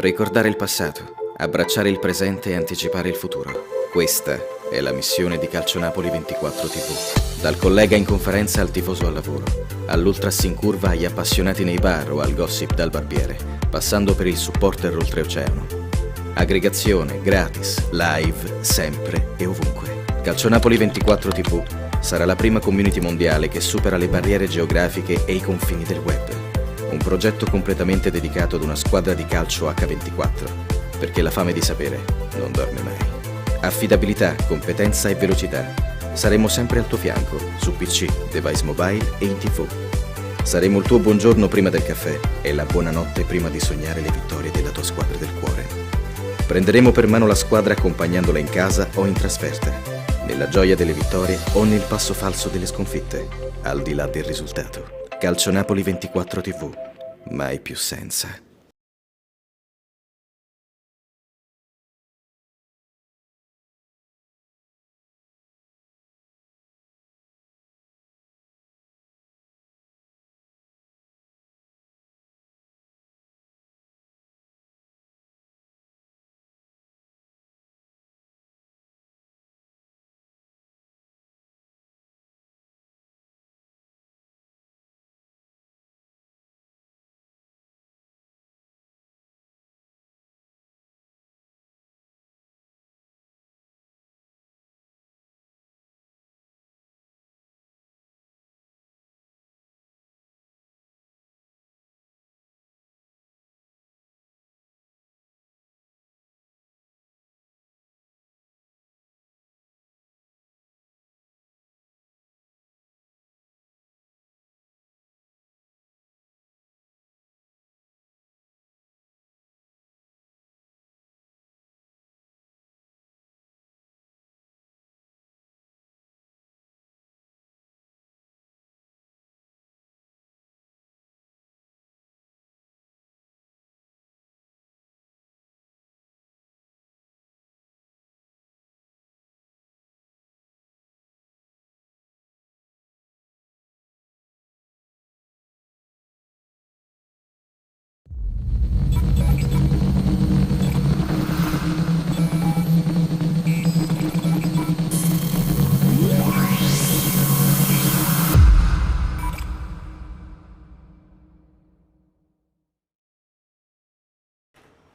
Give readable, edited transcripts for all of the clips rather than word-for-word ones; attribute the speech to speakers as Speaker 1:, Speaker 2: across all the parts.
Speaker 1: Ricordare il passato, abbracciare il presente e anticipare il futuro. Questa è la missione di Calcio Napoli 24 TV. Dal collega in conferenza al tifoso al lavoro, all'ultras in curva agli appassionati nei bar o al gossip dal barbiere, passando per il supporter oltreoceano. Aggregazione, gratis, live, sempre e ovunque. Calcio Napoli 24 TV sarà la prima community mondiale che supera le barriere geografiche e i confini del web. Un progetto completamente dedicato ad una squadra di calcio H24, perché la fame di sapere non dorme mai. Affidabilità, competenza e velocità. Saremo sempre al tuo fianco, su PC, device mobile e in TV. Saremo il tuo buongiorno prima del caffè e la buonanotte prima di sognare le vittorie della tua squadra del cuore. Prenderemo per mano la squadra accompagnandola in casa o in trasferta, nella gioia delle vittorie o nel passo falso delle sconfitte, al di là del risultato. Calcio Napoli 24 TV, mai più senza.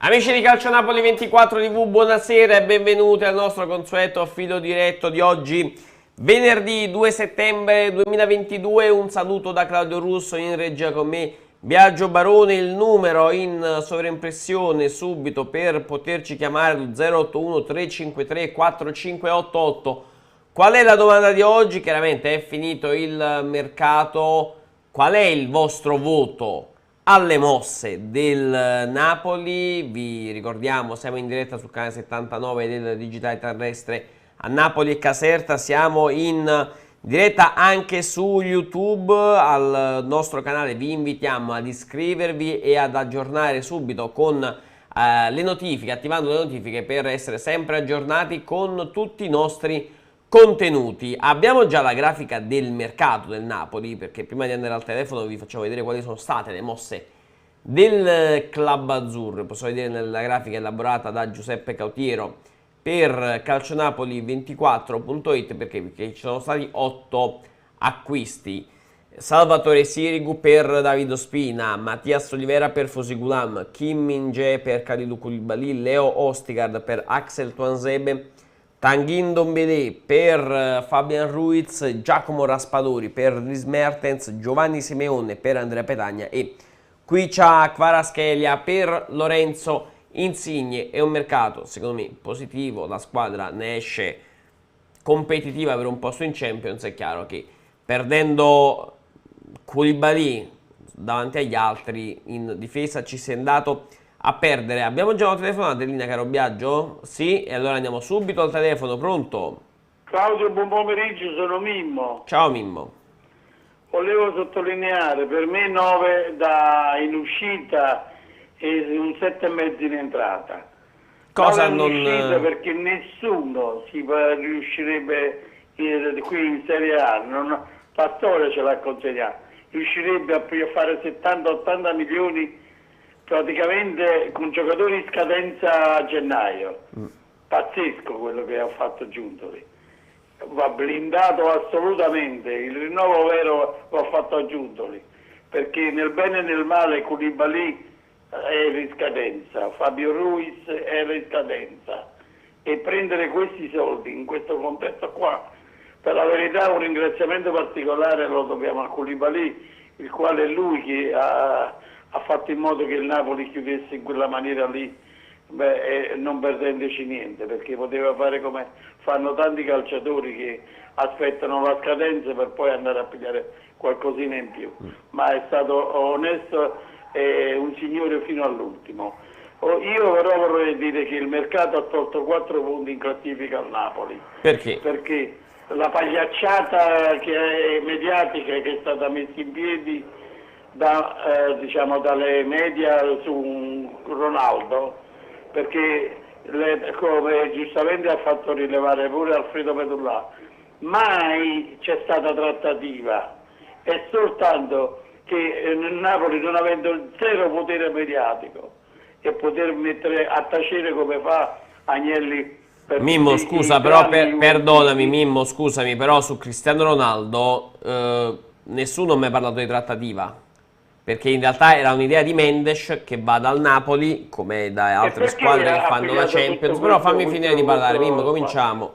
Speaker 2: Amici di Calcio Napoli 24 TV, buonasera e benvenuti al nostro consueto filo diretto di oggi, venerdì 2 settembre 2022. Un saluto da Claudio Russo, in regia con me Biagio Barone. Il numero in sovraimpressione subito per poterci chiamare lo 081 353 4588. Qual è la domanda di oggi? Chiaramente è finito il mercato, qual è il vostro voto alle mosse del Napoli? Vi ricordiamo, siamo in diretta sul canale 79 del Digitale Terrestre a Napoli e Caserta, siamo in diretta anche su YouTube al nostro canale. Vi invitiamo ad iscrivervi e ad aggiornare subito con le notifiche, attivando le notifiche per essere sempre aggiornati con tutti i nostri contenuti. Abbiamo già la grafica del mercato del Napoli, perché prima di andare al telefono vi facciamo vedere quali sono state le mosse del club azzurro. Possiamo vedere nella grafica elaborata da Giuseppe Cautiero per calcionapoli24.it, perché ci sono stati 8 acquisti: Salvatore Sirigu per Davido Spina, Mattias Olivera per Fosigulam, Kim Min-jae per Kalidou Koulibaly, Leo Ostigard per Axel Tuanzebe, Tanguy Ndombele per Fabian Ruiz, Giacomo Raspadori per Dries Mertens, Giovanni Simeone per Andrea Petagna e Kvicha Kvaratskhelia per Lorenzo Insigne. È un mercato secondo me positivo, la squadra ne esce competitiva per un posto in Champions. È chiaro che perdendo Koulibaly davanti agli altri in difesa ci si è andato a perdere. Abbiamo già una telefonata in linea, caro Biagio? Sì, e allora andiamo subito al telefono. Pronto?
Speaker 3: Claudio, buon pomeriggio, sono Mimmo.
Speaker 2: Ciao Mimmo.
Speaker 3: Volevo sottolineare, per me 9 in uscita e un 7,5 in entrata.
Speaker 2: Cosa
Speaker 3: 9
Speaker 2: non...
Speaker 3: in uscita perché nessuno si riuscirebbe qui in Serie A, Pastore ce l'ha consegnato, riuscirebbe a fare 70-80 milioni praticamente con giocatori in scadenza a gennaio. Pazzesco quello che ha fatto Giuntoli. Va blindato assolutamente, il rinnovo vero va fatto a Giuntoli, perché nel bene e nel male Koulibaly era in scadenza, Fabio Ruiz era in scadenza, e prendere questi soldi in questo contesto qua, per la verità un ringraziamento particolare lo dobbiamo a Koulibaly, il quale è lui che ha fatto in modo che il Napoli chiudesse in quella maniera lì, non perdendoci niente, perché poteva fare come fanno tanti calciatori che aspettano la scadenza per poi andare a pigliare qualcosina in più, ma è stato onesto e un signore fino all'ultimo. Io però vorrei dire che il mercato ha tolto 4 punti in classifica al Napoli.
Speaker 2: Perché?
Speaker 3: Perché la pagliacciata che è mediatica che è stata messa in piedi diciamo, dalle media su Ronaldo, perché come giustamente ha fatto rilevare pure Alfredo Pedullà, mai c'è stata trattativa, è soltanto che nel Napoli, non avendo zero potere mediatico e poter mettere a tacere come fa Agnelli.
Speaker 2: Mimmo, scusa, però perdonami, Mimmo, scusami, però su Cristiano Ronaldo nessuno mi ha parlato di trattativa. Perché in realtà era un'idea di Mendes che va dal Napoli, come da altre squadre che fanno la Champions. Però fammi finire di parlare, Mimmo, cominciamo.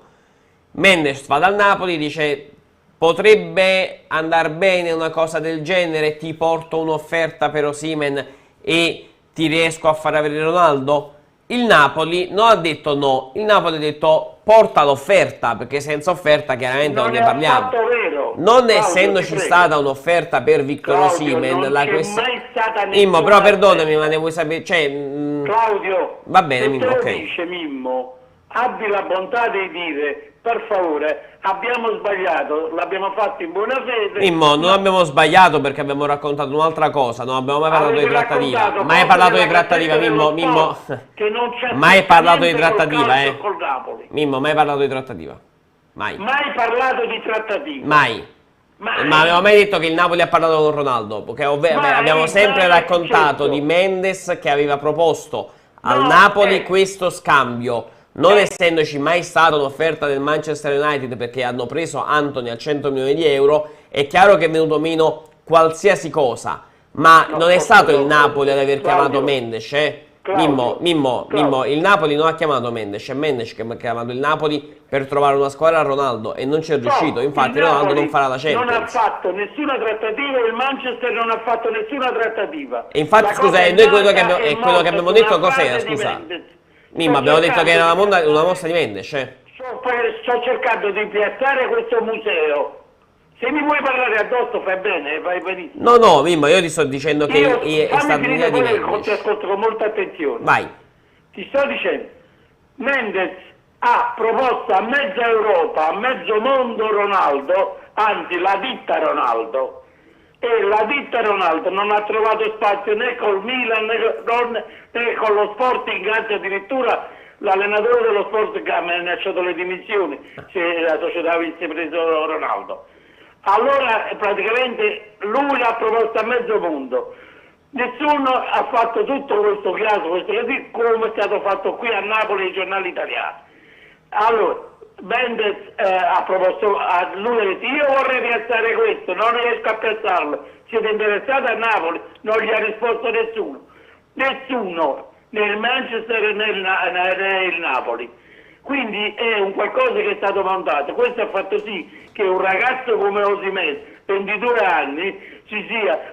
Speaker 2: Mendes va dal Napoli, dice potrebbe andare bene una cosa del genere, ti porto un'offerta per Osimhen e ti riesco a far avere Ronaldo? Il Napoli non ha detto no, il Napoli ha detto porta l'offerta, perché senza offerta chiaramente non ne parliamo. Non essendoci stata un'offerta per Victor Osimhen, la questione... Mimmo, però perdonami, ma ne vuoi sapere... Cioè,
Speaker 3: Claudio,
Speaker 2: va bene, Mimmo, ok.
Speaker 3: Dice Mimmo, abbi la bontà di dire, per favore, abbiamo sbagliato, l'abbiamo fatto in buona fede.
Speaker 2: Mimmo, non abbiamo sbagliato perché abbiamo raccontato un'altra cosa, non abbiamo mai parlato di trattativa. Mai parlato di trattativa, Mimmo, mai parlato di trattativa, Mimmo, mai parlato di trattativa. Mai
Speaker 3: parlato di trattativa.
Speaker 2: Mai. Ma avevamo mai detto che il Napoli ha parlato con Ronaldo? Perché abbiamo sempre raccontato di Mendes che aveva proposto al Napoli questo scambio. Non essendoci mai stata un'offerta del Manchester United, perché hanno preso Antony a 100 milioni di euro, è chiaro che è venuto meno qualsiasi cosa. Ma non è stato il Napoli ad aver chiamato Mendes, Mimmo, il Napoli non ha chiamato Mendes, è Mendes che ha chiamato il Napoli per trovare una squadra a Ronaldo e non ci è riuscito, infatti Ronaldo non farà la Champions.
Speaker 3: Non ha fatto nessuna trattativa, il Manchester non ha fatto nessuna trattativa.
Speaker 2: E infatti scusa, noi quello che abbiamo detto cos'era, scusa? Mimmo, abbiamo detto che era una mossa di Mendes,
Speaker 3: Sto cercando di piazzare questo museo. Se mi vuoi parlare addosso fai bene, vai benissimo.
Speaker 2: No, Mimmo, io ti sto dicendo che è stata un'idea di Mendes.
Speaker 3: Ti ascolto con molta attenzione.
Speaker 2: Vai.
Speaker 3: Ti sto dicendo, Mendes ha proposto a mezza Europa, a mezzo mondo Ronaldo, anzi la ditta Ronaldo, e la ditta Ronaldo non ha trovato spazio né col Milan né con lo Sporting, anzi addirittura l'allenatore dello Sport che ha minacciato le dimissioni se la società avesse preso Ronaldo. Allora praticamente lui l'ha proposto a mezzo mondo, nessuno ha fatto tutto questo caso, come è stato fatto qui a Napoli ai giornali italiani. Allora Mendes ha proposto a lui, ha detto io vorrei piazzare questo, non riesco a piazzarlo, siete interessati a Napoli? Non gli ha risposto nessuno, né il Manchester né il Napoli. Quindi è un qualcosa che è stato montato. Questo ha fatto sì che un ragazzo come Osimhen, 22 anni,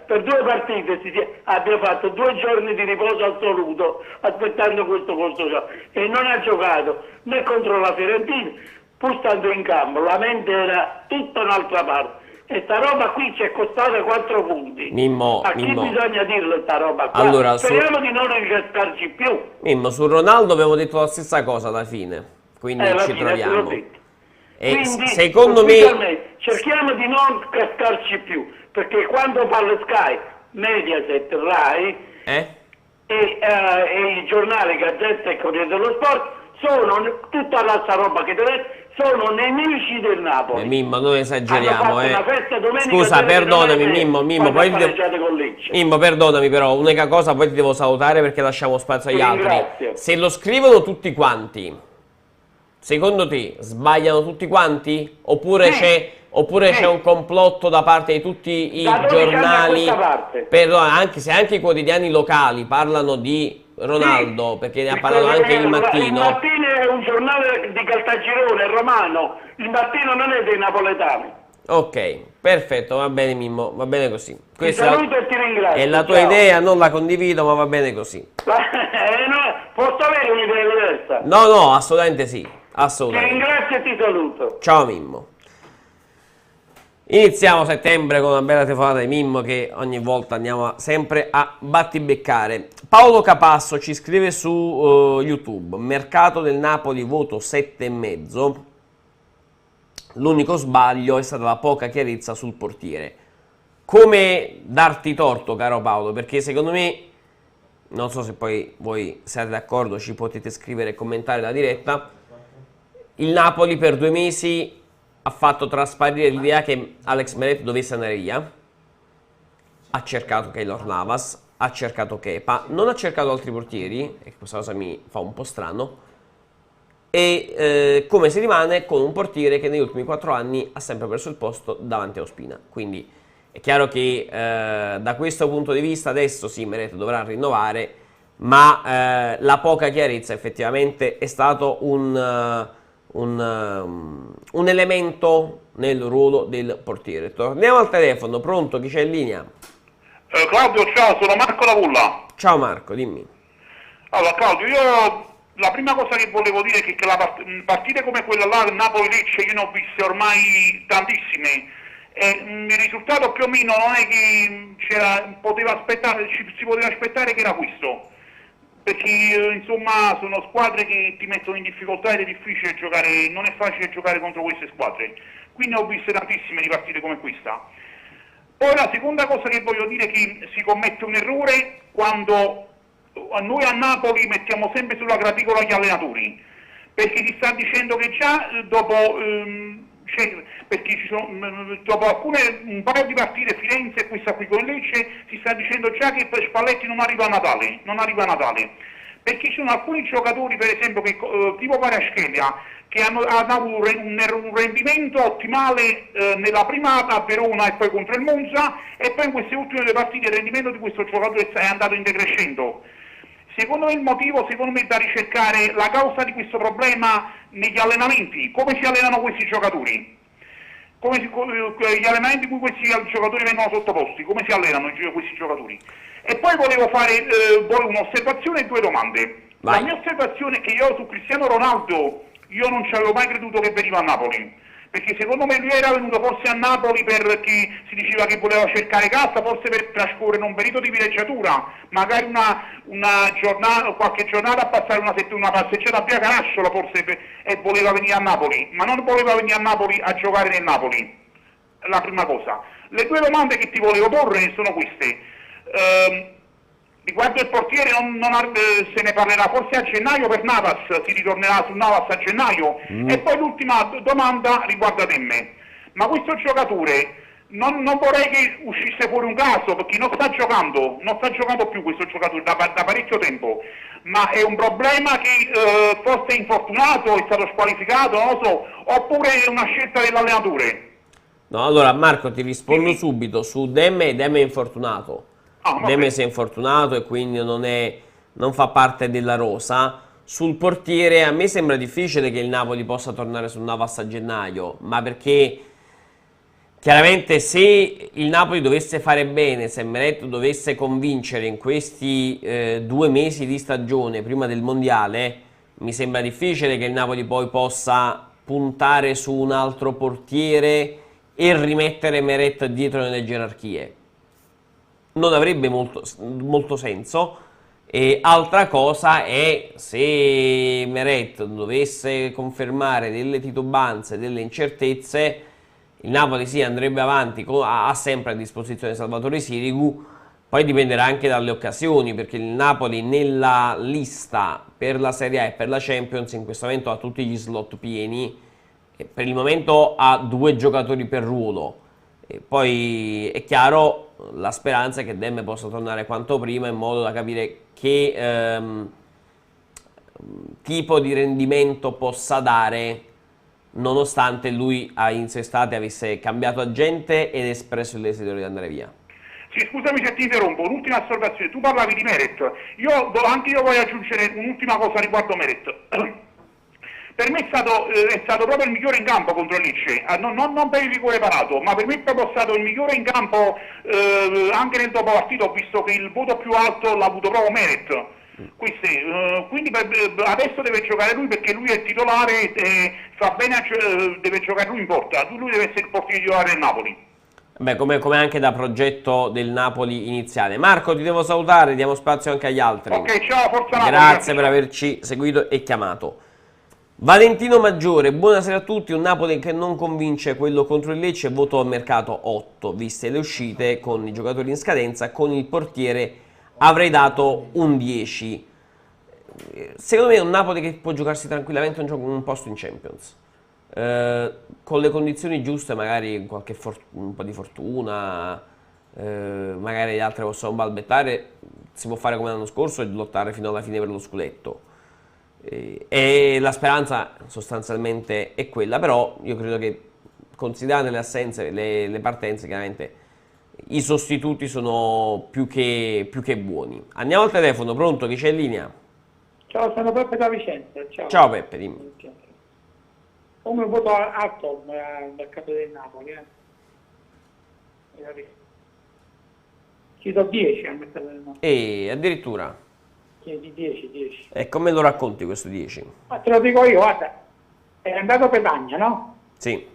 Speaker 3: per 2 partite abbia fatto 2 giorni di riposo assoluto aspettando questo costo e non ha giocato né contro la Fiorentina, pur stando in campo, la mente era tutta un'altra parte. E sta roba qui ci è costata 4 punti.
Speaker 2: Mimmo,
Speaker 3: a chi bisogna dirlo sta roba qua?
Speaker 2: Allora,
Speaker 3: speriamo di non ingascarci più.
Speaker 2: Mimmo, su Ronaldo abbiamo detto la stessa cosa alla fine. Quindi ci troviamo. E
Speaker 3: quindi,
Speaker 2: secondo me
Speaker 3: cerchiamo di non cascarci più, perché quando parla Sky, Mediaset, Rai e i giornali, Gazzetta e Corriere dello Sport sono tutta la roba che deve essere sono nemici del Napoli.
Speaker 2: Mimmo, non esageriamo,
Speaker 3: Hanno fatto una festa domenica
Speaker 2: Scusa,
Speaker 3: sera
Speaker 2: perdonami,
Speaker 3: di
Speaker 2: Mimmo, poi ti
Speaker 3: pareggiate con Lecce.
Speaker 2: Mimmo, perdonami però, unica cosa, poi ti devo salutare perché lasciamo spazio agli
Speaker 3: Ti
Speaker 2: altri.
Speaker 3: ringrazio.
Speaker 2: Se lo scrivono tutti quanti, secondo te sbagliano tutti quanti? Oppure c'è un complotto da parte di tutti i
Speaker 3: Da 12 anni a
Speaker 2: giornali?
Speaker 3: questa parte.
Speaker 2: Perdona, anche se anche i quotidiani locali parlano di Ronaldo, perché ne ha parlato anche il
Speaker 3: Il
Speaker 2: Mattino.
Speaker 3: Mattino è un giornale di Caltagirone, romano. Il Mattino non è dei napoletani.
Speaker 2: Ok, perfetto, va bene Mimmo, va bene così.
Speaker 3: Ti
Speaker 2: Questa
Speaker 3: saluto e ti ringrazio.
Speaker 2: è la tua
Speaker 3: Ciao.
Speaker 2: idea, non la condivido, ma va bene così.
Speaker 3: Posso avere un'idea diversa?
Speaker 2: No, assolutamente sì,
Speaker 3: Ti
Speaker 2: assolutamente.
Speaker 3: ringrazio e ti saluto.
Speaker 2: Ciao Mimmo. Iniziamo settembre con una bella telefonata di Mimmo che ogni volta andiamo sempre a battibeccare. Paolo Capasso ci scrive su YouTube: mercato del Napoli voto 7,5. L'unico sbaglio è stata la poca chiarezza sul portiere. Come darti torto, caro Paolo? Perché secondo me, non so se poi voi siete d'accordo, ci potete scrivere e commentare la diretta, il Napoli per 2 mesi ha fatto trasparire l'idea che Alex Meret dovesse andare via, ha cercato Keylor Navas, ha cercato Kepa, non ha cercato altri portieri, e questa cosa mi fa un po' strano, e come si rimane con un portiere che negli ultimi 4 anni ha sempre perso il posto davanti a Ospina. Quindi è chiaro che da questo punto di vista adesso sì, Meret dovrà rinnovare, ma la poca chiarezza effettivamente è stato un elemento nel ruolo del portiere. Torniamo al telefono, pronto? Chi c'è in linea?
Speaker 4: Claudio, ciao, sono Marco Lavulla.
Speaker 2: Ciao Marco, dimmi.
Speaker 4: Allora Claudio, io la prima cosa che volevo dire è che partite come quella là, Napoli-Lecce, io ne ho viste ormai tantissime, e il risultato più o meno non è che si poteva aspettare che era questo, perché insomma sono squadre che ti mettono in difficoltà ed è difficile giocare, non è facile giocare contro queste squadre, quindi ho viste tantissime di partite come questa. Poi la seconda cosa che voglio dire è che si commette un errore quando noi a Napoli mettiamo sempre sulla graticola gli allenatori, perché si sta dicendo che già dopo, perché dopo un paio di partite, Firenze e questa qui con Lecce, si sta dicendo già che Spalletti non arriva a Natale, perché ci sono alcuni giocatori, per esempio, che, tipo Kvaratskhelia, che hanno avuto un rendimento ottimale nella prima a Verona e poi contro il Monza, e poi in queste ultime 2 partite il rendimento di questo giocatore è andato in decrescendo. Secondo me il motivo, è da ricercare la causa di questo problema negli allenamenti, come si allenano questi giocatori, gli allenamenti in cui questi giocatori vengono sottoposti, come si allenano questi giocatori. E poi volevo fare un'osservazione e 2 domande.
Speaker 2: Vai.
Speaker 4: La mia osservazione è che io su Cristiano Ronaldo io non ci avevo mai creduto che veniva a Napoli, perché secondo me lui era venuto forse a Napoli perché si diceva che voleva cercare cassa, forse per trascorrere un periodo di villeggiatura, magari qualche giornata a passare una passeggiata a Via Carasciola forse, e voleva venire a Napoli, ma non voleva venire a Napoli a giocare nel Napoli. La prima cosa. Le 2 domande che ti volevo porre sono queste. Riguardo il portiere se ne parlerà forse a gennaio per Navas, si ritornerà su Navas a gennaio. E poi l'ultima domanda riguarda me. Ma questo giocatore non vorrei che uscisse fuori un caso, perché non sta giocando più questo giocatore da parecchio tempo, ma è un problema che forse è infortunato, è stato squalificato, non lo so, oppure è una scelta dell'allenatore.
Speaker 2: No, allora Marco ti rispondo subito su Demme è infortunato. Demme si è infortunato e quindi non fa parte della rosa. Sul portiere a me sembra difficile che il Napoli possa tornare su Navas a gennaio, ma perché chiaramente se il Napoli dovesse fare bene, se Meret dovesse convincere in questi 2 mesi di stagione prima del mondiale, mi sembra difficile che il Napoli poi possa puntare su un altro portiere e rimettere Meret dietro nelle gerarchie. Non avrebbe molto senso. E altra cosa è se Meret dovesse confermare delle titubanze, delle incertezze, il Napoli sì andrebbe avanti, ha sempre a disposizione Salvatore Sirigu, poi dipenderà anche dalle occasioni, perché il Napoli nella lista per la Serie A e per la Champions in questo momento ha tutti gli slot pieni per il momento ha 2 giocatori per ruolo. E poi è chiaro, la speranza è che Demme possa tornare quanto prima in modo da capire che tipo di rendimento possa dare, nonostante lui a inizio estate avesse cambiato agente ed espresso il desiderio di andare via.
Speaker 4: Sì, scusami se ti interrompo, un'ultima osservazione. Tu parlavi di Meret, anche io voglio aggiungere un'ultima cosa riguardo Meret. Per me è stato proprio il migliore in campo contro il Lecce, non per il rigore parato, ma per me è proprio stato il migliore in campo. Anche nel dopo partita ho visto che il voto più alto l'ha avuto proprio Meret. Quindi adesso deve giocare lui, perché lui è il titolare e fa bene, deve giocare lui in porta, lui deve essere il portiere titolare del Napoli.
Speaker 2: Beh, come anche da progetto del Napoli iniziale. Marco, ti devo salutare, diamo spazio anche agli altri.
Speaker 4: Ok, ciao, forza Napoli.
Speaker 2: Grazie per averci seguito e chiamato. Valentino Maggiore, buonasera a tutti. Un Napoli che non convince, quello contro il Lecce, voto a mercato 8, viste le uscite con i giocatori in scadenza. Con il portiere avrei dato un 10. Secondo me è un Napoli che può giocarsi tranquillamente un posto in Champions. Con le condizioni giuste, magari un po' di fortuna, magari le altre possono balbettare, si può fare come l'anno scorso e lottare fino alla fine per lo scudetto. E la speranza sostanzialmente è quella, però io credo che, considerate le assenze, le partenze, chiaramente i sostituti sono più che buoni. Andiamo al telefono, pronto? Chi c'è in linea?
Speaker 5: Ciao, sono Peppe da Vicenza.
Speaker 2: Ciao Peppe, dimmi.
Speaker 5: Come voto alto al mercato del Napoli, ci do 10 al mercato del Napoli.
Speaker 2: E addirittura?
Speaker 5: Di 10.
Speaker 2: E come lo racconti questo 10?
Speaker 5: Ma te lo dico io, guarda, è andato Petagna, no?
Speaker 2: Sì.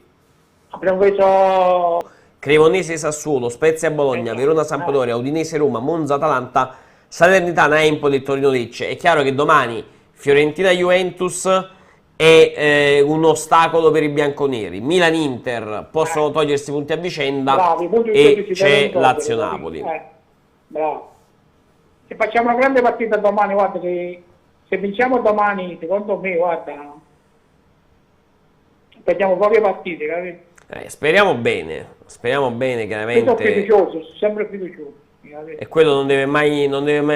Speaker 5: Abbiamo preso
Speaker 2: Cremonese Sassuolo, Spezia Bologna, Verona Sampdoria, Udinese Roma, Monza Atalanta, Salernitana Empoli e Torino Lecce. È chiaro che domani Fiorentina Juventus è un ostacolo per i bianconeri. Milan Inter possono togliersi punti a vicenda.
Speaker 5: Bravi,
Speaker 2: e c'è Lazio Napoli.
Speaker 5: Bravo. Se facciamo una grande partita domani, guarda che se vinciamo domani, secondo me, guarda, perdiamo poche partite, capito?
Speaker 2: Speriamo bene, chiaramente.
Speaker 5: Sono fiducioso, sempre fiducioso.
Speaker 2: E quello non deve mai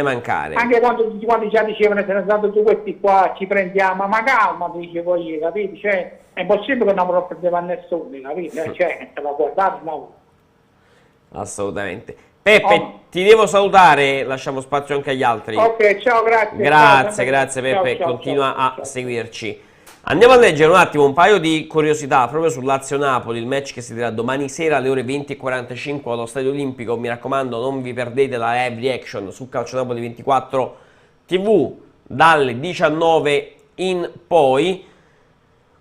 Speaker 2: mancare.
Speaker 5: Anche quando tutti quanti già dicevano, se ne sono tu questi qua, ci prendiamo, ma calma, dicevo io, capito? Cioè, è impossibile che non lo prendeva a nessuno, capito? Cioè, te lo guardate, no?
Speaker 2: Assolutamente. Peppe, ti devo salutare, lasciamo spazio anche agli altri.
Speaker 5: Ok, ciao, grazie.
Speaker 2: Grazie Peppe, continua a seguirci. Andiamo a leggere un attimo un paio di curiosità proprio sul Lazio-Napoli, il match che si terrà domani sera alle ore 20:45 allo Stadio Olimpico. Mi raccomando, non vi perdete la live reaction su Calcio Napoli 24 TV dalle 19 in poi.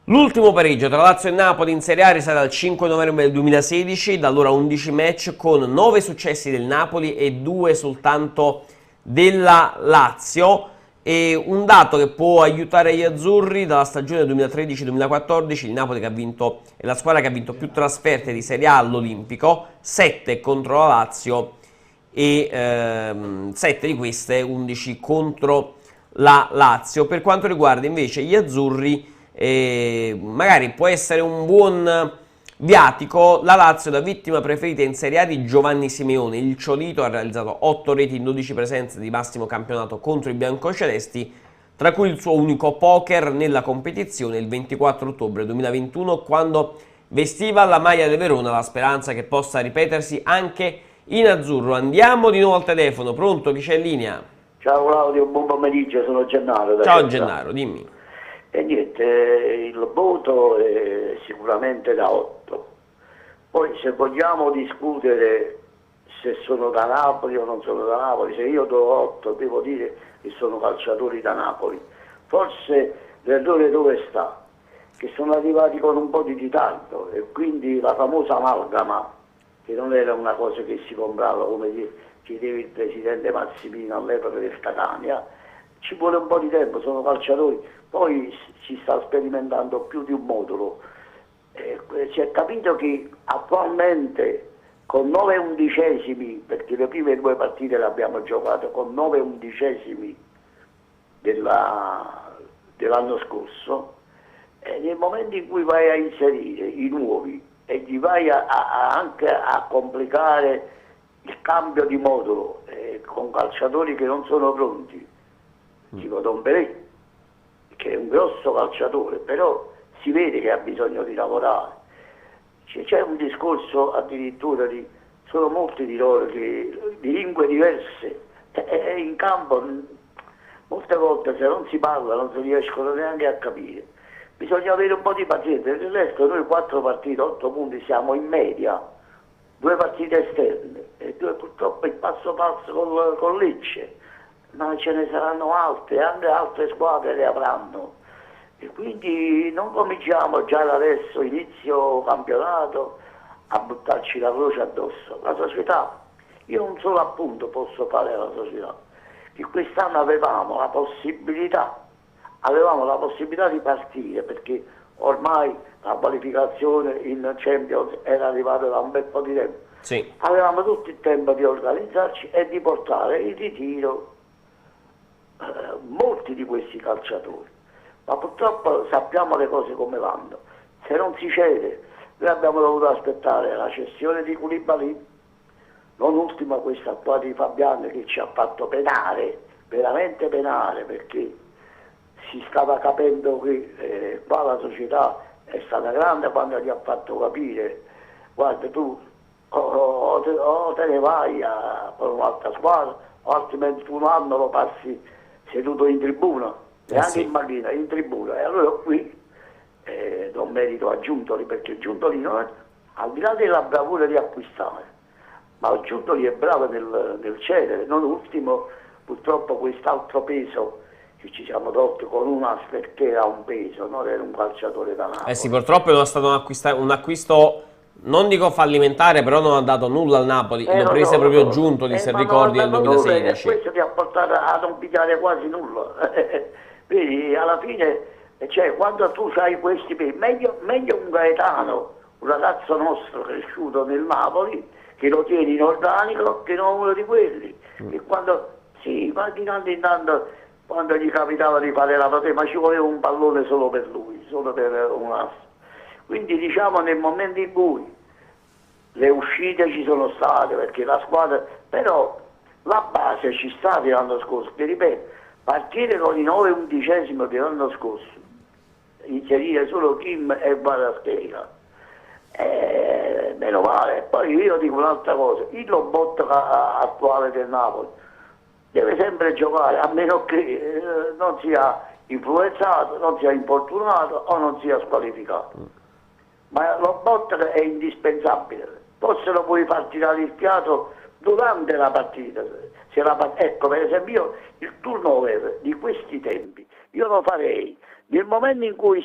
Speaker 2: L'ultimo pareggio tra Lazio e Napoli in Serie A risale al 5 novembre del 2016, da allora 11 match con 9 successi del Napoli e 2 soltanto della Lazio. E un dato che può aiutare gli azzurri: dalla stagione 2013-2014 il Napoli che ha vinto, è la squadra che ha vinto più trasferte di Serie A all'Olimpico, 7 contro la Lazio e 7 di queste 11 contro la Lazio. Per quanto riguarda invece gli azzurri, magari può essere un buon viatico la Lazio da vittima preferita in Serie A di Giovanni Simeone. Il Ciolito ha realizzato 8 reti in 12 presenze di massimo campionato contro i biancocelesti, tra cui il suo unico poker nella competizione il 24 ottobre 2021 quando vestiva la maglia del Verona, la speranza che possa ripetersi anche in azzurro. Andiamo di nuovo al telefono, pronto? Chi c'è in linea?
Speaker 6: Ciao Claudio, buon pomeriggio, sono Gennaro.
Speaker 2: Ciao Gennaro, dimmi.
Speaker 6: E niente, il voto è sicuramente da 8. Poi se vogliamo discutere se sono da Napoli o non sono da Napoli, se io do 8 devo dire che sono calciatori da Napoli. Forse l'errore dove sta? Che sono arrivati con un po' di ritardo e quindi la famosa amalgama, che non era una cosa che si comprava, come chiedeva il presidente Massimino all'epoca del Catania, ci vuole un po' di tempo, sono calciatori. Poi si sta sperimentando più di un modulo. Si è capito che attualmente con 9 undicesimi, perché le prime 2 partite le abbiamo giocate con 9 undicesimi dell'anno scorso, nel momento in cui vai a inserire i nuovi e gli vai anche a complicare il cambio di modulo con calciatori che non sono pronti, tipo Don Belè, che è un grosso calciatore, però si vede che ha bisogno di lavorare. C'è un discorso addirittura sono molti di loro di lingue diverse e in campo molte volte se non si parla non si riescono neanche a capire. Bisogna avere un po' di pazienza. Del resto noi 4 partite, 8 punti siamo in media, 2 partite esterne e 2 purtroppo il passo con Lecce, ma ce ne saranno altre, anche altre squadre le avranno. E quindi non cominciamo già da adesso, inizio campionato, a buttarci la croce addosso. La società, io un solo appunto posso fare alla società, che quest'anno avevamo la possibilità di partire, perché ormai la qualificazione in Champions era arrivata da un bel po' di tempo.
Speaker 2: Sì.
Speaker 6: Avevamo tutto il tempo di organizzarci e di portare in ritiro molti di questi calciatori. Ma purtroppo sappiamo le cose come vanno. Se non si cede, noi abbiamo dovuto aspettare la cessione di Koulibaly, non ultima questa qua di Fabian che ci ha fatto penare, veramente penare, perché si stava capendo che qua la società è stata grande quando gli ha fatto capire: guarda, tu o te ne vai per un'altra squadra, o altrimenti un anno lo passi seduto in tribuna, neanche
Speaker 2: sì,
Speaker 6: in macchina, in tribuna. E allora qui do merito a Giuntoli, perché Giuntoli non è, al di là della bravura di acquistare, ma Giuntoli è bravo nel cedere. Non ultimo purtroppo quest'altro peso che ci siamo tolti con perché era un peso, non era un calciatore da Napoli.
Speaker 2: Sì, purtroppo è stato un acquisto, non dico fallimentare, però non ha dato nulla al Napoli. Lo prese proprio Giuntoli, se ricordi, nel 2016.
Speaker 6: Questo ti ha portato a non pigliare quasi nulla. Vedi, alla fine, cioè, quando tu hai questi pesi, meglio un Gaetano, un ragazzo nostro cresciuto nel Napoli, che lo tieni in organico, che non uno di quelli. E quando, sì, ma di tanto in tanto, quando gli capitava di fare la partita, ma ci voleva un pallone solo per lui, solo per un asso. Quindi diciamo nel momento in cui le uscite ci sono state, perché la squadra, però la base ci sta l'anno scorso, ti ripeto, partire con i 9 undicesimi dell'anno scorso, inserire solo Kim e Baraschera, meno male. Poi io dico un'altra cosa, il Lobotka attuale del Napoli deve sempre giocare, a meno che non sia influenzato, non sia infortunato o non sia squalificato. Ma Lobotka è indispensabile, forse lo puoi far tirare il fiato durante la partita. Ecco, per esempio io il turnover di questi tempi io lo farei nel momento in cui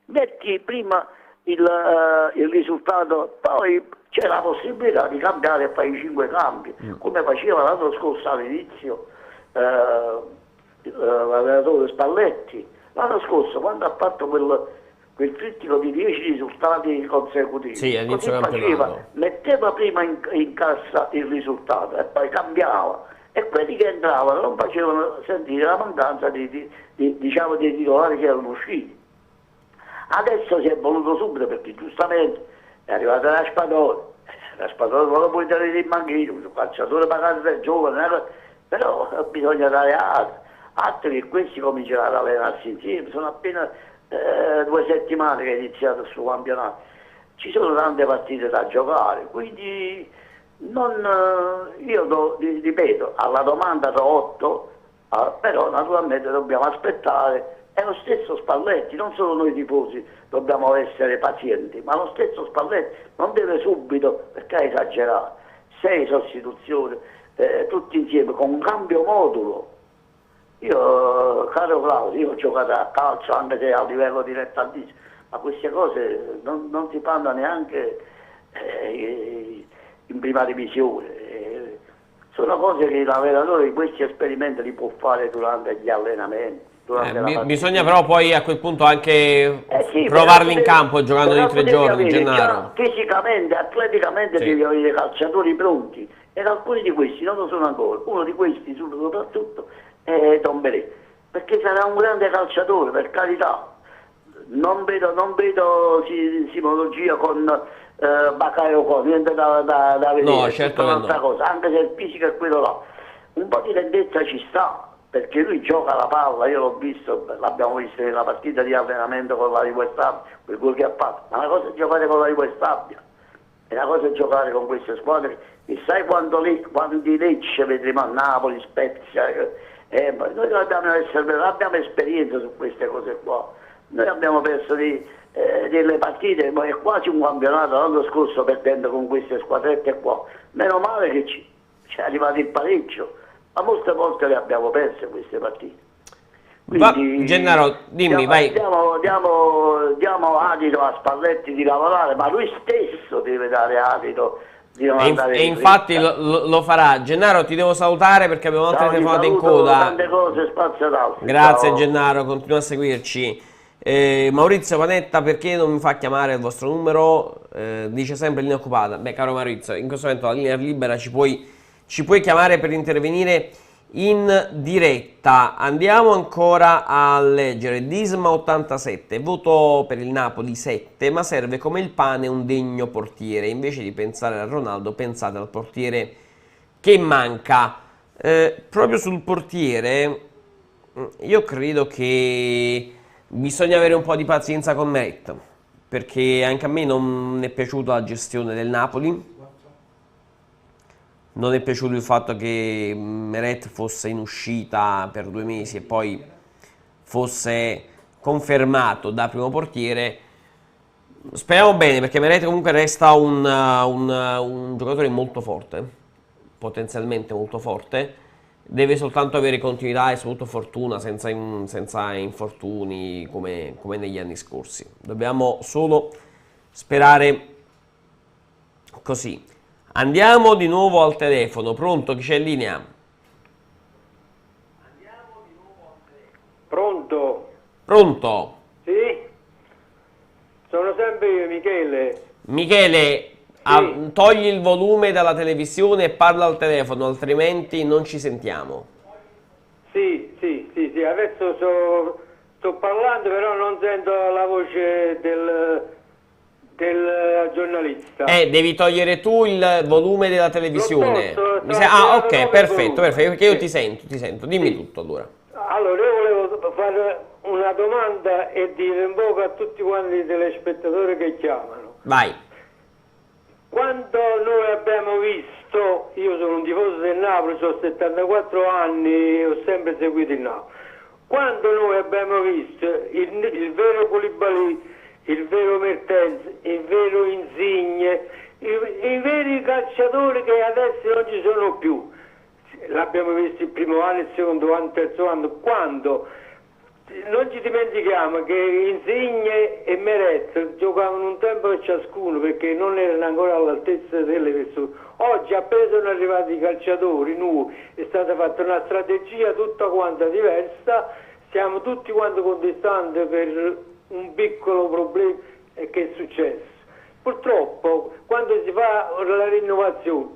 Speaker 6: metti prima il risultato, poi c'è la possibilità di cambiare e fare i 5 cambi, come faceva l'anno scorso all'inizio l'allenatore Spalletti. L'anno scorso quando ha fatto quel trittico di 10 risultati consecutivi,
Speaker 2: sì,
Speaker 6: così faceva, metteva prima in cassa il risultato e poi cambiava, e quelli che entravano non facevano sentire la mancanza diciamo, dei titolari che erano usciti. Adesso si è voluto subito, perché giustamente è arrivata la Spadone non lo puoi tenere in manchino, un calciatore pagato da giovane, però bisogna dare altri che questi cominceranno ad allenarsi insieme. Sono appena 2 settimane che è iniziato il suo campionato, ci sono tante partite da giocare, quindi io ripeto, alla domanda do 8, però naturalmente dobbiamo aspettare. È lo stesso Spalletti, non solo noi tifosi dobbiamo essere pazienti, ma lo stesso Spalletti non deve subito, perché ha esagerato, 6 sostituzioni, tutti insieme, con un cambio modulo. Io, caro Claudio, io ho giocato a calcio anche se a livello dilettantissimo, ma queste cose non si fanno neanche in prima divisione. Sono cose che l'allenatore di questi esperimenti li può fare durante gli allenamenti.
Speaker 2: Bisogna però poi a quel punto anche provarli in campo giocando di 3 giorni, Gennaro.
Speaker 6: Fisicamente, atleticamente devi avere calciatori pronti, ed alcuni di questi non lo sono ancora. Uno di questi soprattutto è Don Belè, perché sarà un grande calciatore, per carità, non vedo simologia con Bakayoko, niente da vedere,
Speaker 2: No, certo che
Speaker 6: un'altra
Speaker 2: no.
Speaker 6: cosa, anche se il fisico è quello là. Un po' di lentezza ci sta, perché lui gioca la palla, io l'ho visto, l'abbiamo visto nella partita di allenamento con la Rivo Stabia, quel gol che ha fatto, ma una cosa è giocare con la Rivo Stabia, e una cosa è giocare con queste squadre, e sai quanti Lecce vedremo a Napoli, Spezia, noi abbiamo esperienza su queste cose qua, noi abbiamo perso delle partite, ma è quasi un campionato, l'anno scorso perdendo con queste squadrette qua, meno male che ci è arrivato il pareggio, ma molte volte le abbiamo perse queste partite.
Speaker 2: Gennaro, dimmi, vai.
Speaker 6: Diamo adito a Spalletti di lavorare, ma lui stesso deve dare adito di non andare
Speaker 2: E
Speaker 6: in
Speaker 2: infatti
Speaker 6: fretta.
Speaker 2: lo farà. Gennaro, ti devo salutare perché abbiamo altre
Speaker 6: Ciao, ti
Speaker 2: telefonate in
Speaker 6: saluto,
Speaker 2: coda.
Speaker 6: tante cose, spazio ad altri.
Speaker 2: Grazie
Speaker 6: Ciao.
Speaker 2: Gennaro, continua a seguirci. Maurizio Panetta, perché non mi fa chiamare il vostro numero? Dice sempre linea occupata. Beh, caro Maurizio, in questo momento la linea è libera, ci puoi chiamare per intervenire in diretta. Andiamo ancora a leggere. Disma 87, voto per il Napoli 7, ma serve come il pane un degno portiere. Invece di pensare a Ronaldo, pensate al portiere che manca. Proprio sul portiere, io credo che bisogna avere un po' di pazienza con Meret, perché anche a me non è piaciuta la gestione del Napoli. Non è piaciuto il fatto che Meret fosse in uscita per 2 mesi e poi fosse confermato da primo portiere. Speriamo bene, perché Meret comunque resta un giocatore molto forte, potenzialmente molto forte. Deve soltanto avere continuità e soprattutto fortuna, senza infortuni come negli anni scorsi. Dobbiamo solo sperare così. Andiamo di nuovo al telefono. Pronto? Chi c'è in linea?
Speaker 7: Pronto?
Speaker 2: Pronto?
Speaker 7: Sì? Sono sempre io, Michele.
Speaker 2: Michele,
Speaker 7: Sì.
Speaker 2: togli il volume dalla televisione e parla al telefono, altrimenti non ci sentiamo.
Speaker 7: Sì, adesso sto parlando, però non sento la voce del giornalista.
Speaker 2: Devi togliere tu il volume della televisione.
Speaker 7: Lo so,
Speaker 2: Ah, ok,
Speaker 7: proprio
Speaker 2: perfetto,
Speaker 7: volume.
Speaker 2: perché io
Speaker 7: Sì.
Speaker 2: ti sento. Dimmi
Speaker 7: Sì.
Speaker 2: tutto allora.
Speaker 7: Allora, io volevo fare una domanda e dire in bocca a tutti quanti i telespettatori che chiamano.
Speaker 2: Vai.
Speaker 7: Quando noi abbiamo visto, io sono un tifoso del Napoli, ho 74 anni, ho sempre seguito il Napoli. Quando noi abbiamo visto il vero Koulibaly, il vero Mertens, il vero Insigne, i veri calciatori che adesso non ci sono più, l'abbiamo visto il primo anno, il secondo anno, il terzo anno, quando non ci dimentichiamo che Insigne e Meret giocavano un tempo per ciascuno perché non erano ancora all'altezza delle persone. Oggi appena sono arrivati i calciatori nuovi è stata fatta una strategia tutta quanta diversa, stiamo tutti quanti contestando per un piccolo problema che è successo. Purtroppo quando si fa la rinnovazione,